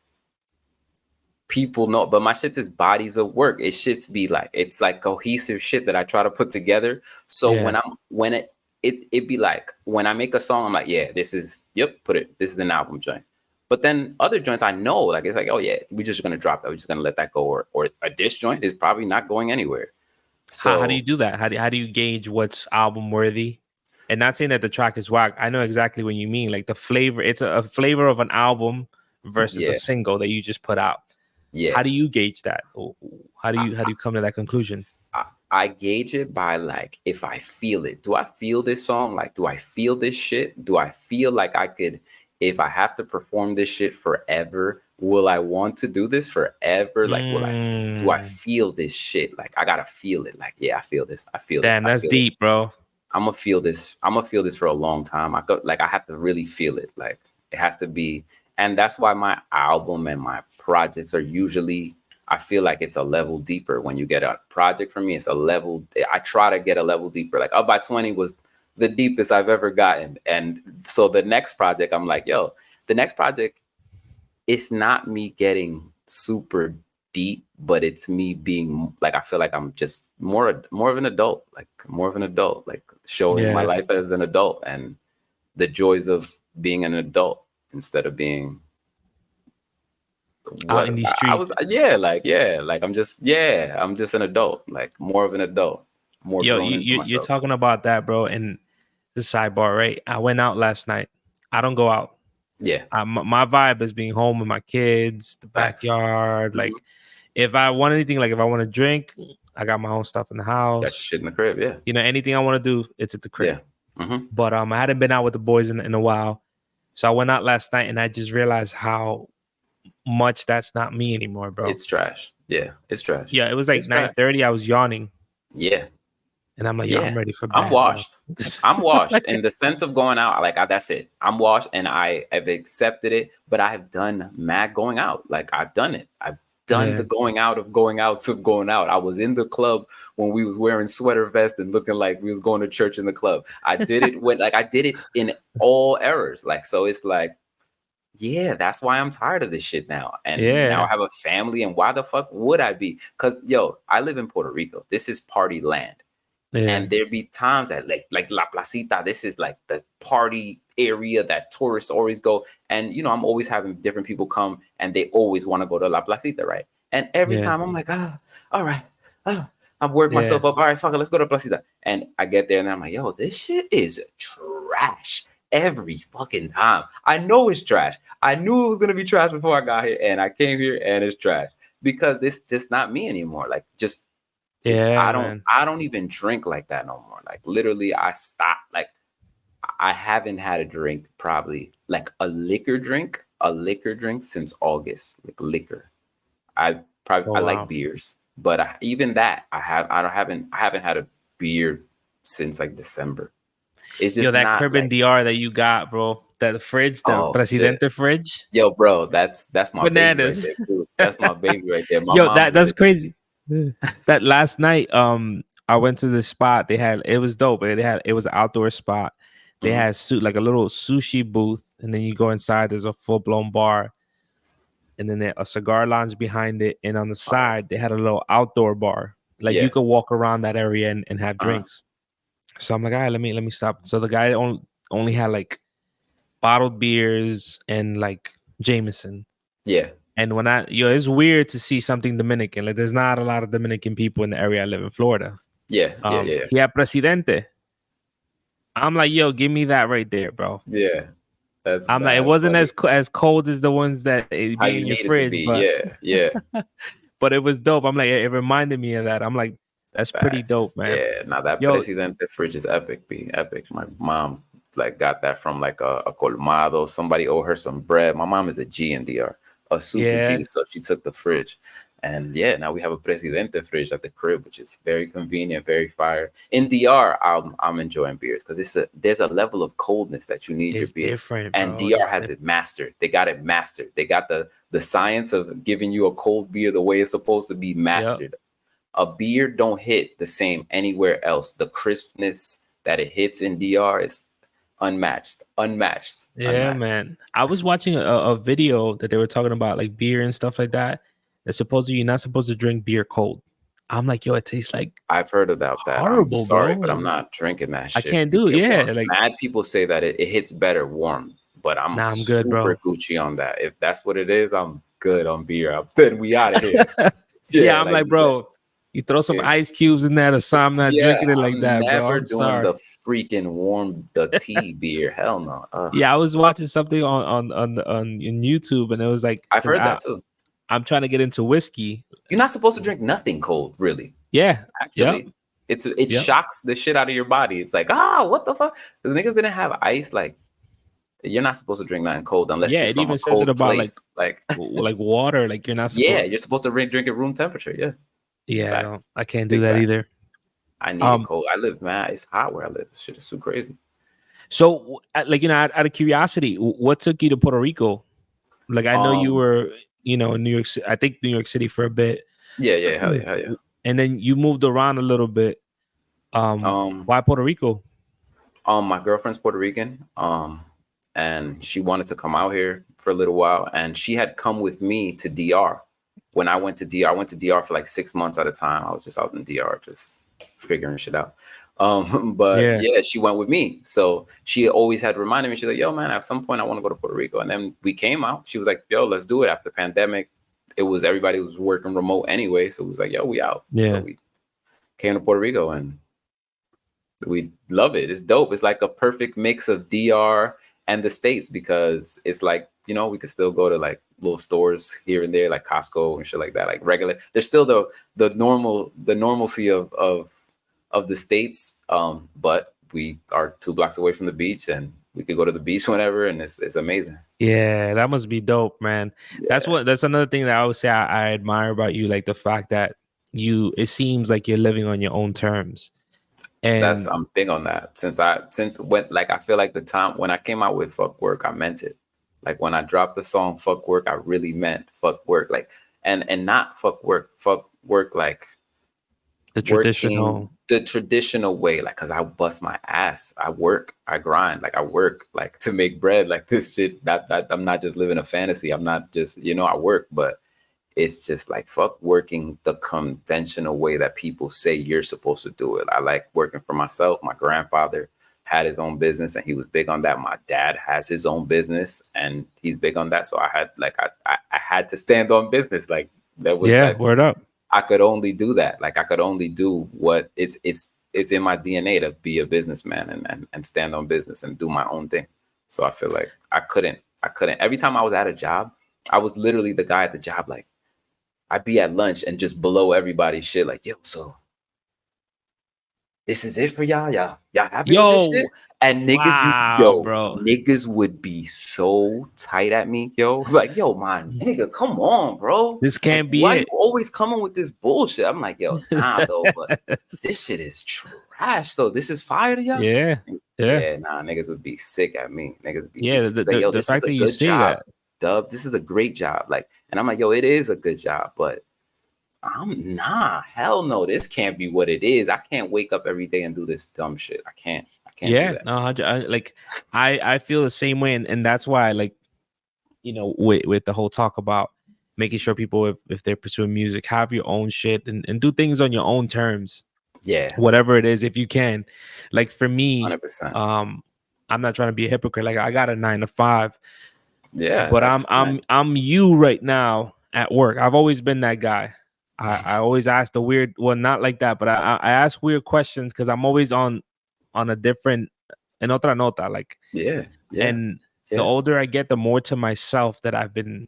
people know, but my shit is bodies of work. It shits be like, it's like cohesive shit that I try to put together. So when it be like, when I make a song, I'm like, yeah, this is this is an album joint. But then other joints I know, like, it's like, oh yeah, we're just gonna drop that. We're just gonna let that go. Or a diss joint is probably not going anywhere. So how do you do that? How do you gauge what's album worthy? And not saying that the track is whack. I know exactly what you mean. Like the flavor, it's a flavor of an album versus a single that you just put out. Yeah. How do you gauge that? How do you come to that conclusion? I gauge it by, like, if I feel it. Do I feel this song? Like, do I feel this shit? Do I feel like I could, if I have to perform this shit forever, will I want to do this forever? Like, do I feel this shit? Like, I gotta feel it. Like, yeah, I feel this. I feel this. Damn, that's deep, bro. I'm gonna feel this. I'm gonna feel this for a long time. I have to really feel it. Like, it has to be, and that's why my album and my projects are usually, I feel like it's a level deeper. When you get a project from me, it's a level. I try to get a level deeper. Like Up by 20 was the deepest I've ever gotten. And so the next project, I'm like, yo, the next project, it's not me getting super deep, but it's me being like, I feel like I'm just more of an adult, like showing my life as an adult and the joys of being an adult instead of being out in the streets. I'm just an adult, like more of an adult, more grown into myself. You're talking about that, bro. And the sidebar, right? I went out last night. I don't go out. Yeah. My vibe is being home with my kids, the backyard. Like, if I want anything, like if I want to drink, I got my own stuff in the house. Got your shit in the crib, yeah. You know, anything I want to do, it's at the crib. Yeah. But I hadn't been out with the boys in a while. So I went out last night and I just realized how much that's not me anymore, bro. It's trash. Yeah, it's trash. Yeah, it was like 9:30. I was yawning. Yeah. And I'm like, yeah, I'm ready for bed. I'm washed. I'm washed in the sense of going out. Like, that's it. I'm washed and I have accepted it, but I have done mad going out. Like, I've done it. I've done the going out of going out to going out. I was in the club when we was wearing sweater vests and looking like we was going to church in the club. I did it I did it in all errors. Like, so it's like, yeah, that's why I'm tired of this shit now. And now I have a family, and why the fuck would I be? Because, yo, I live in Puerto Rico. This is party land. And there'd be times that like La Placita, this is like the party area that tourists always go. And, you know, I'm always having different people come and they always want to go to La Placita, right? And every time I'm like, all right. I'm working myself up. All right, fuck it, let's go to Placita. And I get there and I'm like, yo, this shit is trash every fucking time. I know it's trash. I knew it was going to be trash before I got here. And I came here and it's trash because this just not me anymore. Like, just, I don't even drink like that no more. Like, literally, I stopped. Like, I haven't had a drink, probably like a liquor drink since August. Like, liquor. Probably Oh I like wow. beers, but even that I haven't had a beer since like December. It's Yo, just that not crib in like, DR that you got, bro. That fridge, the oh shit. Presidente fridge. Yo, bro, that's my baby right Bananas. there too. That's my baby right there. My Yo, mom's is that's a crazy. That last night, I went to the spot. They had it was dope. It was an outdoor spot. They Mhm. had like a little sushi booth, and then you go inside. There's a full blown bar, and then a cigar lounge behind it. And on the Fire. side, they had a little outdoor bar. Like you Yeah. could walk around that area and have Uh-huh. drinks. So I'm like, all right, let me stop. So the guy only had like bottled beers and like Jameson. Yeah. And it's weird to see something Dominican. Like, there's not a lot of Dominican people in the area I live in, Florida. Yeah. Yeah. Yeah. He had Presidente. I'm like, yo, give me that right there, bro. Yeah. That's I'm like, it mad wasn't funny. as cold as the ones that it How be you in your need it to fridge, be. but Yeah. Yeah. but it was dope. I'm like, it reminded me of that. I'm like, that's pretty dope, Facts. man. Yeah. Now that Yo, Presidente fridge is epic. Be epic. My mom like got that from like a colmado. Somebody owe her some bread. My mom is a G in DR, a super yeah, G. So she took the fridge. And yeah, now we have a Presidente fridge at the crib, which is very convenient, very fire. In DR, I'm enjoying beers because there's a level of coldness that you need your it's beer. different, And bro. DR has it mastered. They got it mastered. They got the science of giving you a cold beer the way it's supposed to be Yep. mastered. A beer don't hit the same anywhere else. The crispness that it hits in DR is unmatched, unmatched, Yeah, unmatched. man. I was watching a video that they were talking about like beer and stuff like that. That supposedly you're not supposed to drink beer cold. I'm like, yo, it tastes like I've heard about that. I'm horrible, bro. sorry, but I'm Like, not drinking that I shit. can't You do it. get Yeah, warm. like, Mad people say that it hits better warm, but I'm nah, I'm good, super bro. Gucci on that. If that's what it is, I'm good on beer. Then we out of here. Yeah, Yeah, I'm like like, bro, you throw some yeah, ice cubes in there, so I'm not yeah. drinking it like I'm that, bro. never I'm doing sorry. the freaking warm the tea beer. Hell no. Ugh. Yeah, I was watching something on YouTube, and it was like, I've because heard that too. I'm trying to get into whiskey. You're not supposed to drink nothing cold, really. Yeah, yep, Actually, it yep. shocks the shit out of your body. It's like, what the fuck? Because niggas didn't have ice. Like, you're not supposed to drink nothing cold unless Yeah, you're it from a even says it cold about place. Like, like water. Like you're not yeah, supposed. you're supposed to drink at room temperature. Yeah, Yeah, no, facts, I can't do big that facts. either. I need it Um, cold. I live, man. It's hot where I live. This shit is too crazy. so like out of curiosity, what took you to Puerto Rico? Like I know you Um, were, in New York. I think New York City for a bit, yeah, yeah, hell yeah, hell yeah. and then you moved around a little bit. Um, Why Puerto Rico? my girlfriend's Puerto Rican. And she wanted to come out here for a little while, and she had come with me to DR. When I went to DR, I went to DR for like 6 months at a time. I was just out in DR, just figuring shit out. But Yeah, yeah, she went with me. So she always had reminded me, she's like, yo, man, at some point I want to go to Puerto Rico. And then we came out. She was like, yo, let's do it. After the pandemic, everybody was working remote anyway. So it was like, yo, we out. So yeah, we came to Puerto Rico and we love it. It's dope. It's like a perfect mix of DR and the States because it's like, we could still go to like little stores here and there, like Costco and shit like that, like regular. There's still the normalcy of the States. But we are 2 blocks away from the beach and we could go to the beach whenever, and it's amazing. yeah. That must be dope, man. Yeah. That's another thing that I would say I admire about you, like the fact that it seems like you're living on your own terms. And I'm big on that. Since when, like, I feel like the time when I came out with Fuck Work, I meant it. Like when I dropped the song Fuck Work, I really meant fuck work. Like, and not fuck work like the working traditional, the traditional way, like, because I bust my ass, I work, I grind, like I work like to make bread, like this shit, that I'm not just living a fantasy, I'm not just, I work, but it's just like fuck working the conventional way that people say you're supposed to do it. I like working for myself. My grandfather had his own business and he was big on that. My dad has his own business and he's big on that. So I had like I had to stand on business. Like that was yeah, that word up. I could only do that. Like I could only do what it's in my DNA to be a businessman and stand on business and do my own thing. So I feel like I couldn't. Every time I was at a job, I was literally the guy at the job. Like I'd be at lunch and just below everybody's shit. Like, yo, so this is it for y'all. Y'all happy with this shit? Yo, And wow, bro. niggas would be so tight at me, yo. Like, yo, man, nigga, come on, bro. This Like, can't be why you it. always coming with this bullshit? I'm like, yo, nah, though, but this shit is trash, though. This is fire to y'all. Yeah, yeah, Yeah, nah, niggas would be sick at me. Niggas would be yeah. like, yo, The this is fact a that you good say job, that, Dub. This is a great job. Like, and I'm like, yo, it is a good job, but hell no, this can't be what it is. I can't wake up every day and do this dumb shit. I can't do yeah, that. no, like I feel the same way, and that's why, like, with the whole talk about making sure people, if they're pursuing music, have your own shit and do things on your own terms, Yeah, whatever it is, if you can. Like for me, 100%. I'm not trying to be a hypocrite. Like I got a 9 to 5, Yeah, but that's I'm fine. I'm I'm you right now at work. I've always been that guy. I always ask the weird, well, not like that, but I ask weird questions because I'm always on a different, en otra nota, like. Yeah, yeah, And the yeah. older I get, the more to myself that I've been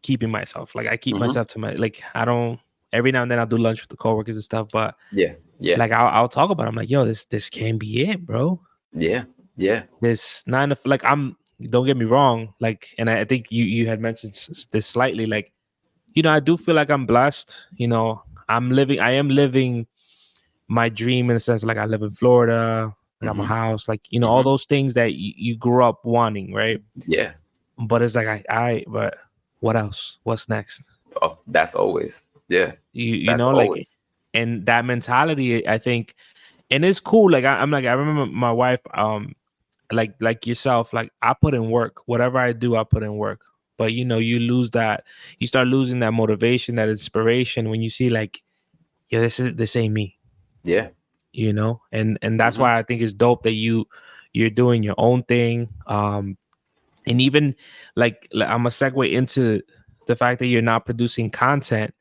keeping myself. Like I keep Mm-hmm. myself to my, like, I don't, every now and then I'll do lunch with the coworkers and stuff, but Yeah, yeah, like I'll talk about it. I'm like, yo, this can't be it, bro. yeah, yeah. This nine of, like, don't get me wrong, like, and I think you had mentioned this slightly, like, I do feel like I'm blessed. I am living my dream in a sense. Like I live in Florida, I got my Mm-hmm. house, like, all Mm-hmm. those things that you grew up wanting, right? Yeah. But it's like but what else? What's next? Oh, that's always. Yeah, You that's know, like, always. and that mentality, I think, and it's cool. Like I'm like, I remember my wife, like yourself, like I put in work. Whatever I do, I put in work. But you lose that, you start losing that motivation, that inspiration when you see, like, yeah, this ain't me. Yeah. And that's Mm-hmm. why I think it's dope that you're doing your own thing. And even like I'm gonna segue into the fact that you're not producing content,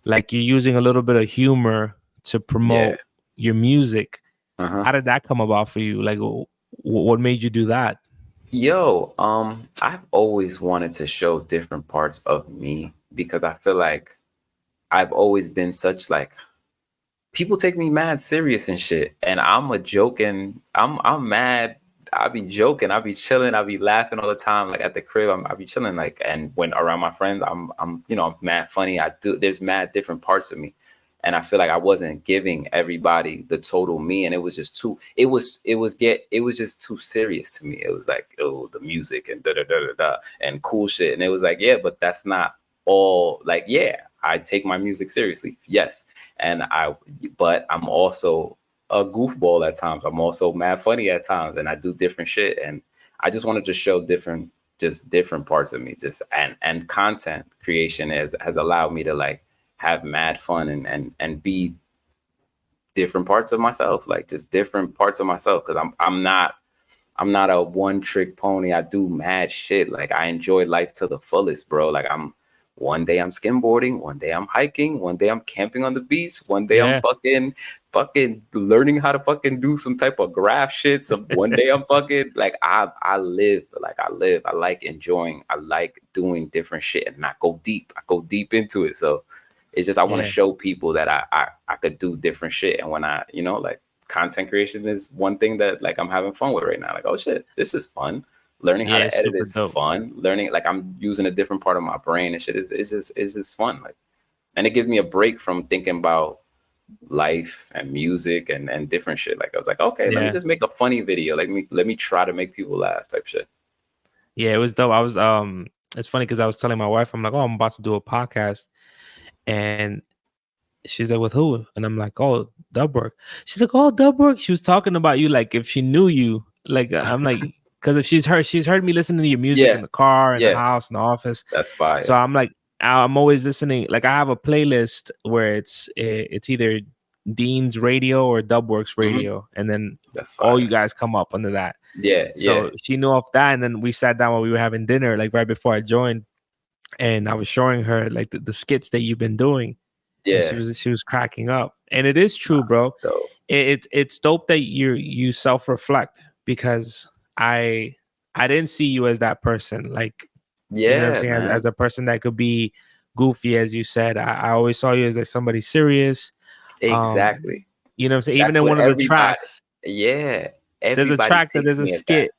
like you're using a little bit of humor to Yeah. promote your music. Uh-huh. How did that come about for you? Like, what made you do that? Yo, I've always wanted to show different parts of me because I feel like I've always been such like people take me mad serious and shit. And I'm a joking, I'm mad. I be joking, I be chilling, I be laughing all the time. Like at the crib, I be chilling. Like, and when around my friends, I'm mad funny. There's mad different parts of me. And I feel like I wasn't giving everybody the total me. And it was just too, it was just too serious to me. It was like, oh, the music and da da da da da and cool shit. And it was like, yeah, but that's not all. Like, yeah, I take my music seriously. Yes. But I'm also a goofball at times. I'm also mad funny at times, and I do different shit. And I just wanted to show just different parts of me. And content creation has allowed me to like have mad fun and be different parts of myself, like just different parts of myself. Because I'm not a one trick pony. I do mad shit. Like I enjoy life to the fullest, bro. Like one day I'm skimboarding, one day I'm hiking, one day I'm camping on the beach, one day I'm Yeah, fucking learning how to fucking do some type of graph shit. Some one day I'm fucking like I live like I live. I like enjoying, I like doing different shit and I go deep. I go deep into it. So it's just I want to yeah, show people that I could do different shit. And when I, like content creation is one thing that like I'm having fun with right now. Like, oh shit, this is fun. Learning how yeah. to It's edit super is dope. fun. Learning like I'm using a different part of my brain and shit. It's just fun. Like, and it gives me a break from thinking about life and music and different shit. Like I was like, okay, let me Yeah, just make a funny video. Like let me try to make people laugh type shit. yeah. It was dope. I was It's funny because I was telling my wife, I'm like, oh, I'm about to do a podcast, and she's like, with who? And I'm like, oh, Dubwork. She's like, oh, Dubwork. She was talking about you, like if she knew you. Like I'm like, because if she's heard me listening to your music in Yeah, the car, in the yeah, house, in the office. that's So fire. I'm like, I'm always listening. Like I have a playlist where it's either Dean's Radio or Dubworks Hmm. Radio, and then That's all you fire. guys come up under that. Yeah, yeah. So she knew of that, and then we sat down while we were having dinner, like right before I joined, and I was showing her like the skits that you've been doing, and Yeah. she was cracking up. And it is true, bro. So It's dope that you self reflect, because I I didn't see you as that person. Like, you know what I'm yeah, saying, as man. a person that could be goofy, as you said. I always saw you as like somebody serious. Um, Exactly. You know what I'm saying? Even That's in what one of the everybody. tracks, Yeah, there's a everybody track that takes there's a me as that. skit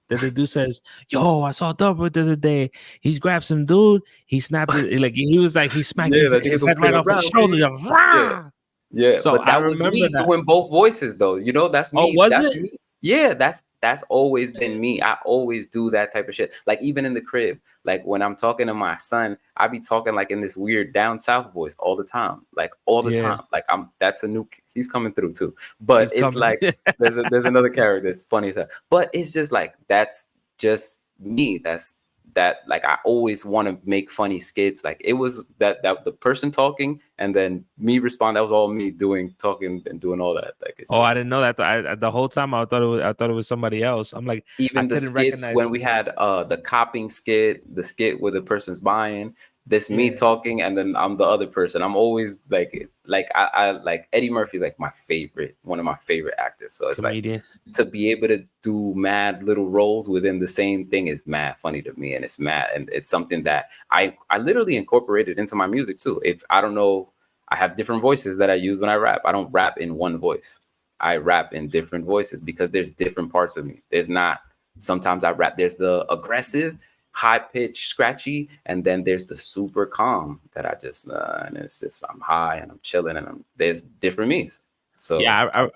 that the dude says, "Yo, I saw Dubwork the other day. He's grabbed some dude. He snapped it like he was like he smacked Yeah, I think his it's gonna head play right off his around shoulder." me. Like, Yeah. "Rah!" Yeah, So but I that was remember me that. doing both voices though. You know, that's Oh, me. was That's it? me. Yeah, that's always been me. I always do that type of shit. Like even in the crib, like when I'm talking to my son, I be talking like in this weird down south voice all the time. Like all the Yeah, time. Like that's a new he's coming through too. But he's it's coming. like there's another character that's funny as hell. But it's just like that's just me. That's that like I always want to make funny skits. Like it was that the person talking and then me respond. That was all me doing talking and doing all that. Like it's Oh, I didn't just know that. The whole time I thought it was somebody else. I'm like, I even the couldn't skits when recognize. we had the copying skit, the skit where the person's buying. This me Yeah, talking and then I'm the other person. I'm always like I like Eddie Murphy's like my favorite, one of my favorite actors. So it's like comedian. to be able to do mad little roles within the same thing is mad funny to me, and it's mad and it's something that I literally incorporated into my music too. If I don't know, I have different voices that I use when I rap. I don't rap in one voice. I rap in different voices because there's different parts of me. There's not sometimes I rap. There's the aggressive, high pitched, scratchy, and then there's the super calm that I just and it's just I'm high and I'm chilling and there's different me's. So Yeah,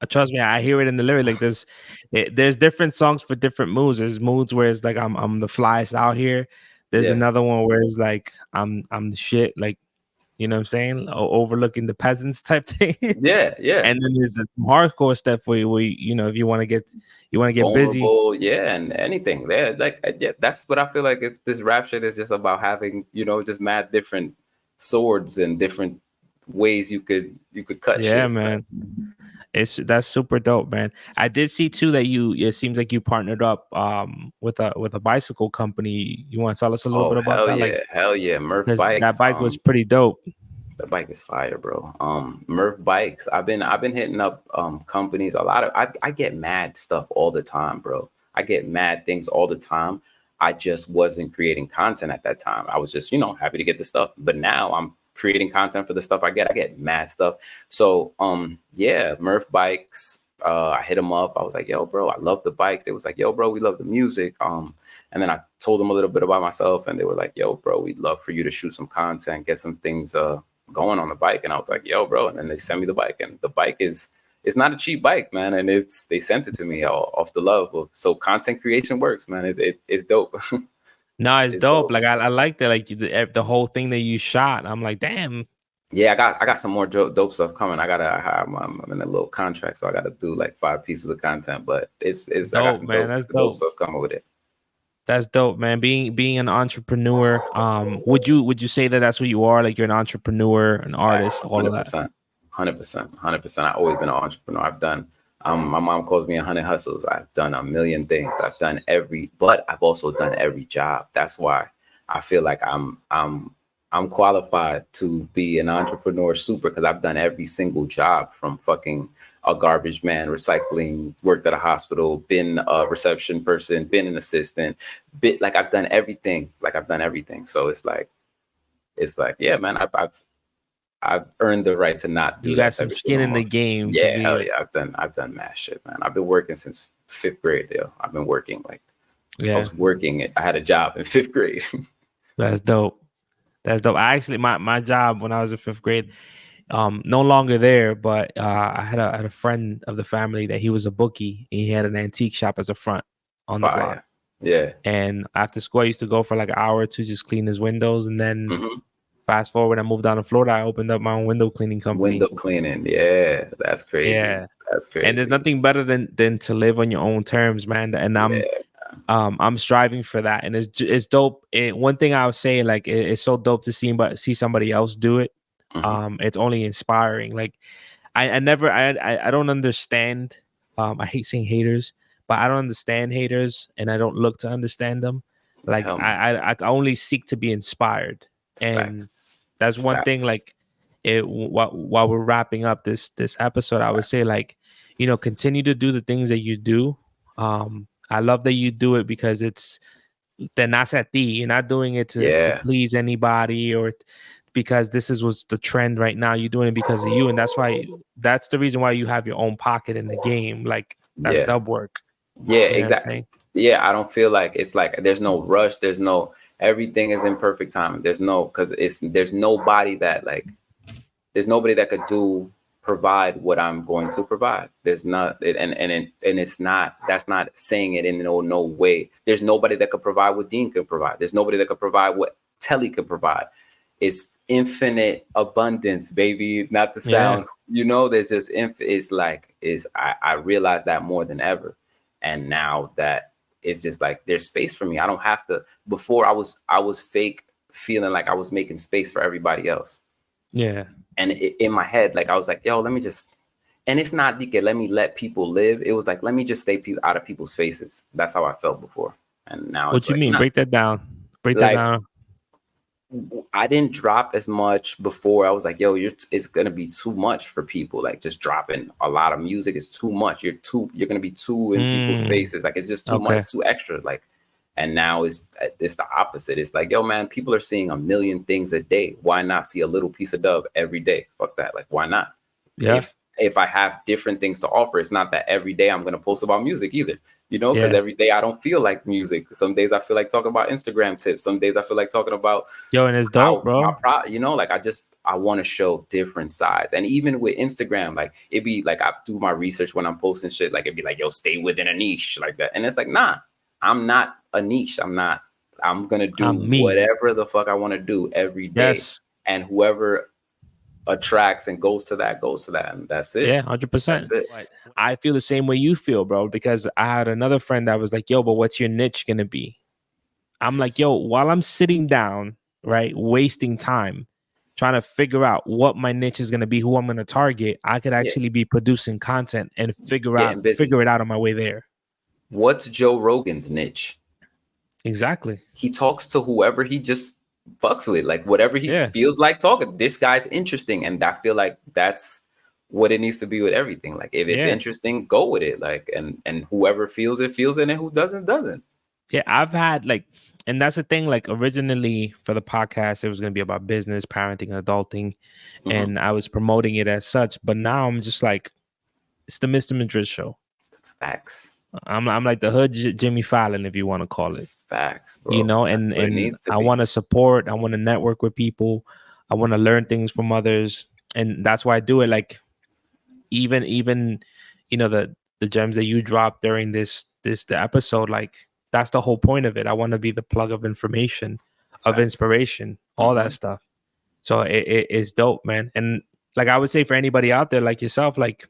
trust me. I hear it in the lyric. Like there's different songs for different moods. There's moods where it's like I'm the flyest out here. There's yeah, another one where it's like I'm the shit. Like you know what I'm saying, overlooking the peasants type thing. yeah, yeah. And then there's the hardcore stuff where you know if you want to get busy. Vulnerable, yeah, and anything there. Like, yeah, that's what I feel like. It's this rap shit is just about having, just mad different swords and different ways you could cut Yeah, shit. Like, man. That's super dope, man. I did see too that it seems like you partnered up with a bicycle company. You want to tell us a little oh bit about that? Like hell yeah, Murph because that bikes. bike was pretty dope. The bike is fire, bro. Murph bikes. I've been hitting up companies. A lot of I get mad stuff all the time, bro. I get mad things all the time. I just wasn't creating content at that time. I was just, happy to get the stuff. But now I'm creating content for the stuff I get. I get mad stuff. So yeah, Murph bikes. I hit them up. I was like, yo, bro, I love the bikes. They was like, yo, bro, we love the music. And then I told them a little bit about myself, and they were like, yo, bro, we'd love for you to shoot some content, get some things going on the bike. And I was like, yo, bro. And then they sent me the bike, and the bike it's not a cheap bike, man. And they sent it to me off the love of, so content creation works, man. It's dope. No, it's It's dope. dope. Like I like that. Like the whole thing that you shot. I'm like, damn. Yeah, I got some more dope stuff coming. I'm in a little contract, so I gotta do like 5 pieces of content. But it's I got Dope, some man. That's dope dope. stuff coming with it. That's dope, man. Being an entrepreneur, would you say that that's what you are? Like you're an entrepreneur, an artist, all of Hundred that. percent, 100%, 100%. I've always been an entrepreneur. I've done. My mom calls me 100 hustles. I've done a million things. But I've also done every job. That's why I feel like I'm qualified to be an entrepreneur super because I've done every single job from fucking a garbage man, recycling, worked at a hospital, been a reception person, been an assistant, like I've done everything. Like I've done everything. So it's like, yeah, man, I've earned the right to not You do got that some type of shit skin no in the more. game to Yeah, be hell like, yeah. I've done mad shit, man. I've been working since fifth grade, yo. I've been working like I yeah, was working. I had a job in fifth grade. that's dope. That's dope. I actually my job when I was in fifth grade, no longer there, but I had a friend of the family that he was a bookie. And he had an antique shop as a front on the block. Fire. Yeah. And after school, I used to go for like an hour or two, just clean his windows. And then hmm fast forward, when I moved down to Florida, I opened up my own window cleaning company. Window cleaning. Yeah, that's crazy. Yeah. That's And there's crazy. nothing better than to live on your own terms, man. And Yeah. I'm striving for that. And it's dope. One thing I would say, like it's so dope to see somebody else do it. hmm It's only inspiring. Like I never I don't understand. I hate saying haters, but I don't understand haters, and I don't look to understand them. Like Hell no. I only seek to be inspired, and Facts. that's one thing. Facts. Like while we're wrapping up this episode, I would say, Facts. like, continue to do the things that you do. I love that you do it because it's te nace a ti. You're not doing it to Yeah. please anybody or because this is what's the trend right now. You're doing it because of you, and that's the reason why you have your own pocket in the game. Like that's Dubwork. Yeah, exactly. Yeah, I don't feel like it's like there's no rush. There's no, everything is in perfect time. There's no, because there's nobody that could provide what I'm going to provide. There's not, and it's not, that's not saying it in no way. There's nobody that could provide what Dean could provide. There's nobody that could provide what Telly could provide. It's infinite abundance, baby. Not to sound, there's just I realize that more than ever. And now that it's just like there's space for me. I don't have to. Before I was fake feeling like I was making space for everybody else. Yeah. And in my head, like I was like, yo, let me just, and it's not like let me let people live. It was like, let me just stay out of people's faces. That's how I felt before. And now what you mean? Break that down. Break that down. I didn't drop as much before. I was like, yo, it's gonna be too much for people. Like just dropping a lot of music is too much. You're gonna be too in people's faces. Like it's just too much. It's too extra. Like, and now it's the opposite. It's like, yo, man, people are seeing a million things a day. Why not see a little piece of Dub every day? Fuck that. Like, why not? Yeah. If I have different things to offer, it's not that every day I'm gonna post about music either. Because every day I don't feel like music. Some days I feel like talking about Instagram tips. Some days I feel like talking about and it's dope, bro. Like I want to show different sides. And even with Instagram, like it'd be like I do my research when I'm posting shit. Like it'd be like, yo, stay within a niche like that. And it's like, nah, I'm not a niche. I'm gonna do whatever the fuck I want to do every day. Yes. And whoever attracts and goes to that, and that's it. Yeah, 100%. I feel the same way you feel, bro, because I had another friend that was like, yo, but what's your niche gonna be? I'm like, yo, while I'm sitting down, right, wasting time trying to figure out what my niche is gonna be, who I'm gonna target, I could actually be producing content and figure it out on my way there. What's Joe Rogan's niche? Exactly. He talks to whoever he just fucks with, like whatever he feels like talking. This guy's interesting, and I feel like that's what it needs to be with everything. Like if it's interesting, go with it. Like and whoever feels it, and who doesn't. Yeah, I've had and that's the thing. Like originally for the podcast, it was going to be about business, parenting, adulting, and I was promoting it as such. But now I'm just like, it's the Mr. Madrid Show. Facts. I'm like the hood Jimmy Fallon, if you want to call it. Facts, bro. And I want to support. I want to network with people. I want to learn things from others, and that's why I do it. Like even the gems that you dropped during the episode, like that's the whole point of it. I want to be the plug of information, of inspiration, all that stuff. So it is dope, man. And like I would say for anybody out there like yourself, like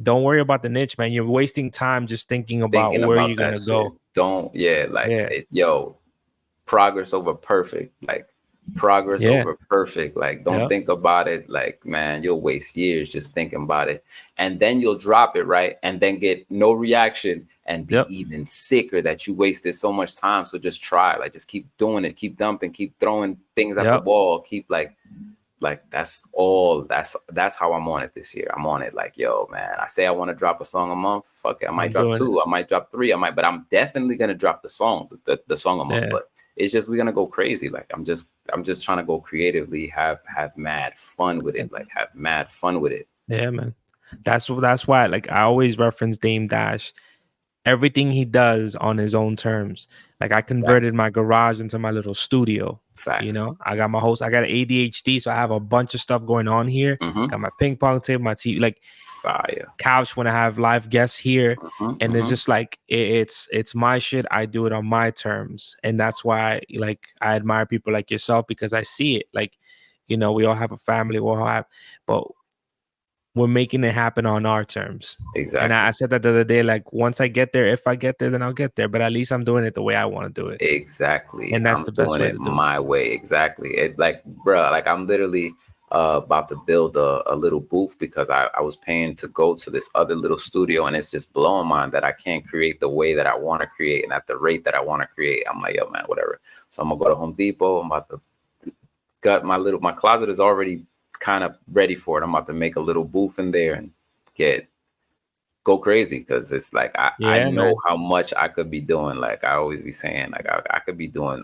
don't worry about the niche, man. You're wasting time just thinking about where you're gonna go. Progress over perfect. Like progress over perfect. Like don't think about it. Like, man, you'll waste years just thinking about it, and then you'll drop it, right, and then get no reaction and be even sicker that you wasted so much time. So just try, like, just keep doing it, keep dumping, keep throwing things at the wall, keep like that's how I'm on it this year. I'm on it like, yo, man, I say I want to drop a song a month. Fuck it, I might drop 2, I might drop 3, but I'm definitely gonna drop the song a month. But it's just, we're gonna go crazy. Like I'm just trying to go creatively, have mad fun with it. Like have mad fun with it. Yeah, man. That's why, like, I always reference Dame Dash. Everything he does on his own terms. Like I converted my garage into my little studio. Facts. I got my host. I got ADHD, so I have a bunch of stuff going on here. Got my ping pong table, my TV, like fire couch when I have live guests here, and it's just like it's my shit. I do it on my terms, and that's why like I admire people like yourself, because I see it. Like, we all have a family, but we're making it happen on our terms. Exactly. And I said that the other day, like once I get there, if I get there, then I'll get there. But at least I'm doing it the way I want to do it. Exactly. And that's the best way to do it. My way. Exactly. It, like, bro, like I'm literally about to build a little booth, because I was paying to go to this other little studio, and it's just blowing my mind that I can't create the way that I want to create and at the rate that I want to create. I'm like, yo, man, whatever. So I'm gonna go to Home Depot. I'm about to gut my closet is already kind of ready for it. I'm about to make a little booth in there and go crazy, because it's like I know how much I could be doing. Like I always be saying, like I could be doing.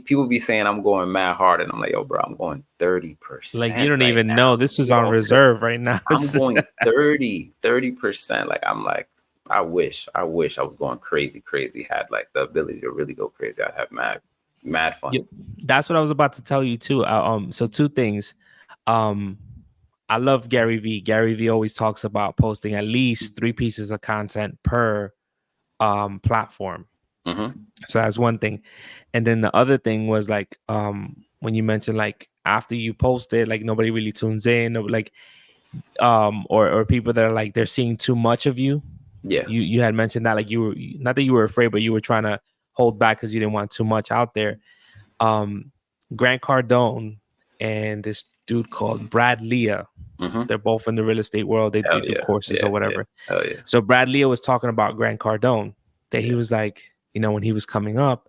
People be saying I'm going mad hard, and I'm like, yo, bro, I'm going 30% Like, you don't right even now. know. This was You know on what I'm saying? reserve right now. I'm going 30%. Like, I'm like, I wish I was going crazy, had like the ability to really go crazy. I'd have mad fun. Yeah, that's what I was about to tell you too. So two things. Um, I love Gary Vee. Gary Vee always talks about posting at least 3 pieces of content per platform. Mm-hmm. So that's one thing. And then the other thing was like when you mentioned like after you post it, like nobody really tunes in, or like or people that are like they're seeing too much of you. Yeah. You had mentioned that, like, you were, not that you were afraid, but you were trying to hold back because you didn't want too much out there. Grant Cardone and this dude called Brad Leah. Mm-hmm. They're both in the real estate world. They do courses or whatever. Yeah. Hell yeah. So Brad Leah was talking about Grant Cardone, that he was like, when he was coming up,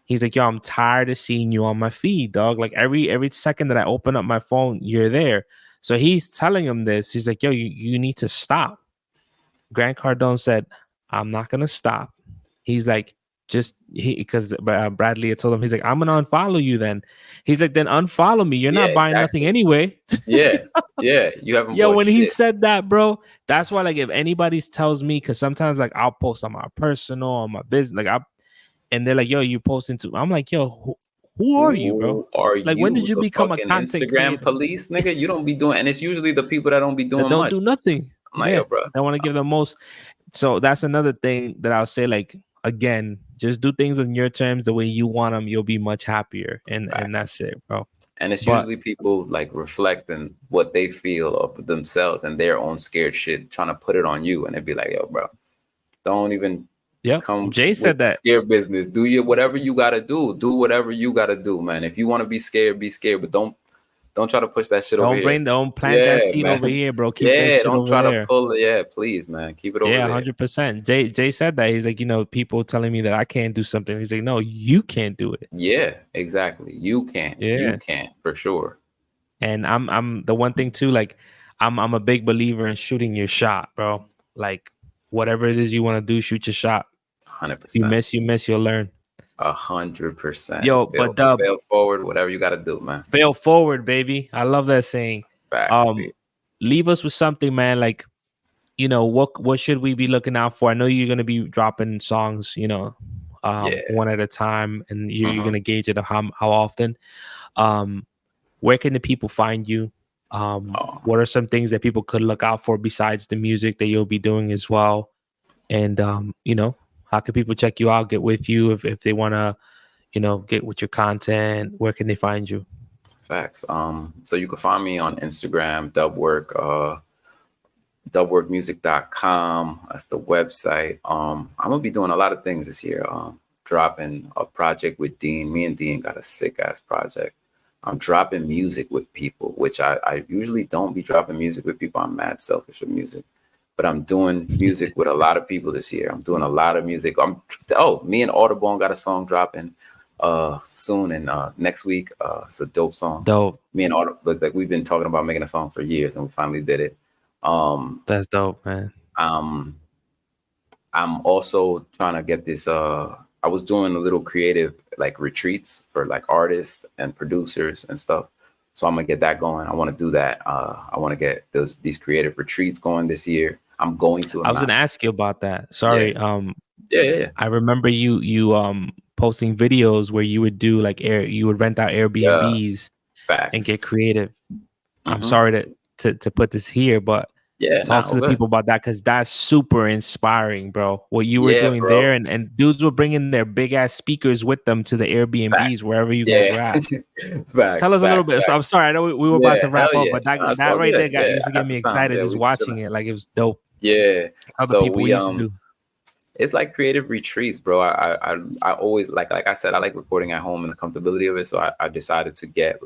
he's like, yo, I'm tired of seeing you on my feed, dog. Like every second that I open up my phone, you're there. So he's telling him this. He's like, yo, you need to stop. Grant Cardone said, I'm not going to stop. He's like, because Bradley had told him, he's like, I'm gonna unfollow you then. He's like, then unfollow me. You're not buying nothing anyway. Yeah. You haven't Yo, bought when shit. he said that, bro, that's why, like, if anybody tells me, because sometimes like I'll post on my personal, on my business, like and they're like, yo, you posting to, I'm like, yo, who are you, bro? Are like, when did you you the become a fucking content Instagram creator? police, nigga? You don't be doing, and it's usually the people that don't be doing That don't much. do nothing. I'm like, yo, bro, I want to give the most. So that's another thing that I'll say, like, again, just do things on your terms, the way you want them. You'll be much happier, and that's it, bro. And it's usually people like reflecting what they feel of themselves and their own scared shit, trying to put it on you, and it'd be like, yo, bro, don't even come. Jay said that. Scared business. Do whatever you gotta do. Do whatever you gotta do, man. If you want to be scared, but don't try to push that shit over here. Don't plant that seed man. over here, bro. Keep that shit don't over try there. to pull it. Yeah, please, man. Keep it over there. 100%. Jay said that. He's like, people telling me that I can't do something. He's like, no, you can't do it. Yeah, exactly. You can't. Yeah. You can't, for sure. And I'm the one thing too, like, I'm a big believer in shooting your shot, bro. Like, whatever it is you want to do, shoot your shot. 100%. You miss, you'll learn. 100%. Yo, but Dub, fail forward, whatever you got to do, man. Fail forward, baby. I love that saying. Facts, leave us with something, man. Like, what should we be looking out for? I know you're gonna be dropping songs, one at a time, and you're gonna gauge it how often. Where can the people find you? What are some things that people could look out for besides the music that you'll be doing as well? And how can people check you out, get with you if they want to, get with your content? Where can they find you? Facts. So you can find me on Instagram, Dubwork, dubworkmusic.com. That's the website. I'm gonna be doing a lot of things this year. Dropping a project with Dean. Me and Dean got a sick ass project. I'm dropping music with people, which I usually don't be dropping music with people. I'm mad selfish with music, but I'm doing music with a lot of people this year. I'm doing a lot of music. Me and Audubon got a song dropping soon, and next week. It's a dope song. Dope. Me and Audubon, like, we've been talking about making a song for years, and we finally did it. That's dope, man. I'm also trying to get this. I was doing a little creative like retreats for like artists and producers and stuff. So I'm gonna get that going. I want to do that. I want to get these creative retreats going this year. I'm going to. I was gonna ask you about that. Sorry. Yeah. I remember you posting videos where you would do like you would rent out Airbnbs and get creative. I'm sorry to put this here, but talk to the people about that, because that's super inspiring, bro. What you were doing there, and dudes were bringing their big ass speakers with them to the Airbnbs wherever you guys were at. Tell us a little bit. So I'm sorry, I know we were about to wrap up, but that right there used to get me excited just watching it. Like, it was dope. Yeah. Other people we used to do. It's like creative retreats, bro. I always like I said, I like recording at home and the comfortability of it. So I decided to get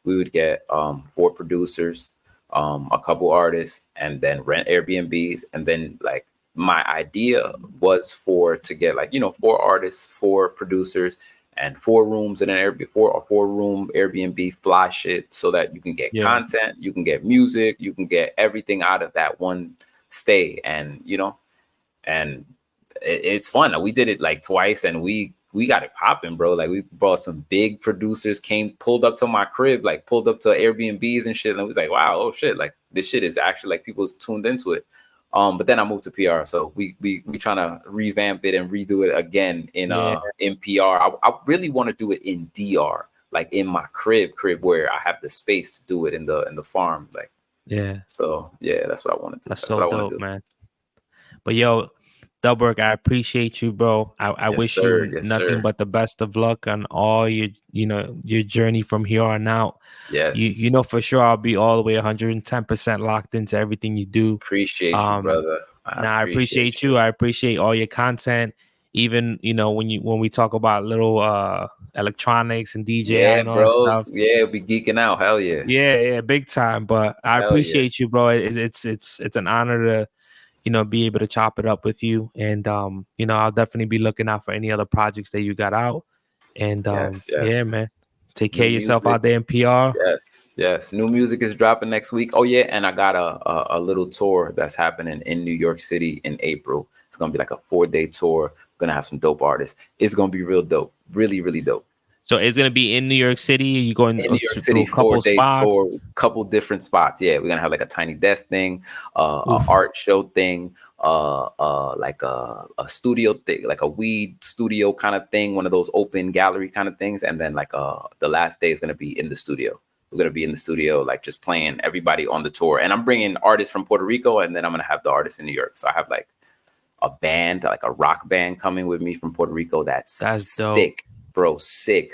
we would get 4 producers, a couple artists, and then rent Airbnbs. And then like my idea was to get 4 artists, 4 producers, and 4 rooms in an Airbnb, 4-room Airbnb, fly shit, so that you can get content, you can get music, you can get everything out of that one stay. And and it's fun. We did it like twice, and we we got it popping, bro. Like we brought some big producers, pulled up to my crib, like pulled up to Airbnbs and shit. And it was like, wow, oh shit, like this shit is actually like people's tuned into it. But then I moved to PR, so we trying to revamp it and redo it again in PR. I really want to do it in DR, like in my crib where I have the space to do it in the farm, like. Yeah. So yeah, that's what I want to do. That's That's so what I want to dope, do. man. But yo, Dubwork, I appreciate you, bro. I Yes, wish sir. you Yes, nothing sir. but the best of luck on all your journey from here on out. Yes. You know for sure I'll be all the way 110% locked into everything you do. Appreciate you, brother. I appreciate you. I appreciate all your content. Even, when we talk about little electronics and DJing Yeah, and all that bro. stuff. Yeah, we geeking out. Hell yeah. Yeah, big time. But I Hell yeah. appreciate you, bro. It's an honor to be able to chop it up with you. And I'll definitely be looking out for any other projects that you got out. And Yes, yeah, yes. man. Take care New of yourself music. out there in PR. Yes, yes. New music is dropping next week. Oh yeah, and I got a little tour that's happening in New York City in April. It's gonna be like a 4-day tour. Gonna have some dope artists. It's gonna be real dope. Really, really dope. So it's gonna be in New York City. You going In New York through City, a couple 4-day spots? tour, couple different spots. Yeah, we're gonna have like a tiny desk thing, a Oof. art show thing, like a studio thing, like a weed studio kind of thing, one of those open gallery kind of things, and then like the last day is gonna be in the studio. We're gonna be in the studio, like just playing everybody on the tour, and I'm bringing artists from Puerto Rico, and then I'm gonna have the artists in New York. So I have like a band, like a rock band coming with me from Puerto Rico. That's dope. sick, bro. Sick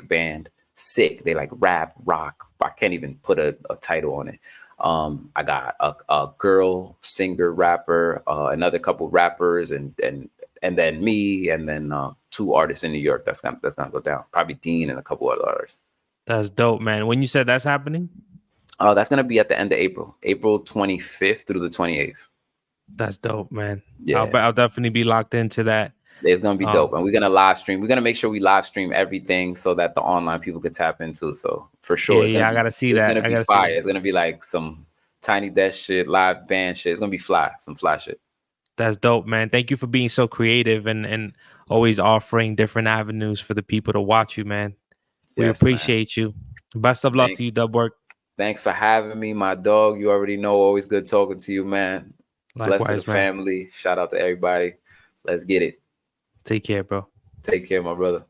band. Sick. They like rap, rock. I can't even put a title on it. I got a girl singer, rapper, another couple rappers, and then me, and then 2 artists in New York. That's gonna go down. Probably Dean and a couple other artists. That's dope, man. When you said that's happening? That's gonna be at the end of April, April 25th through the 28th. That's dope, man. Yeah. I'll definitely be locked into that. It's gonna be dope, and we're gonna live stream. We're gonna make sure we live stream everything so that the online people could tap into. So for sure, I gotta see it's that. gonna I be gotta see fire. that. It's gonna be like some tiny desk shit, live band shit. It's gonna be some fly shit. That's dope, man. Thank you for being so creative and always offering different avenues for the people to watch you, man. We Yes, man. appreciate you. Best of luck to you, Dubwork. Thanks for having me, my dog. You already know, always good talking to you, man. Bless to the man. family. Shout out to everybody. Let's get it. Take care, bro. Take care, my brother.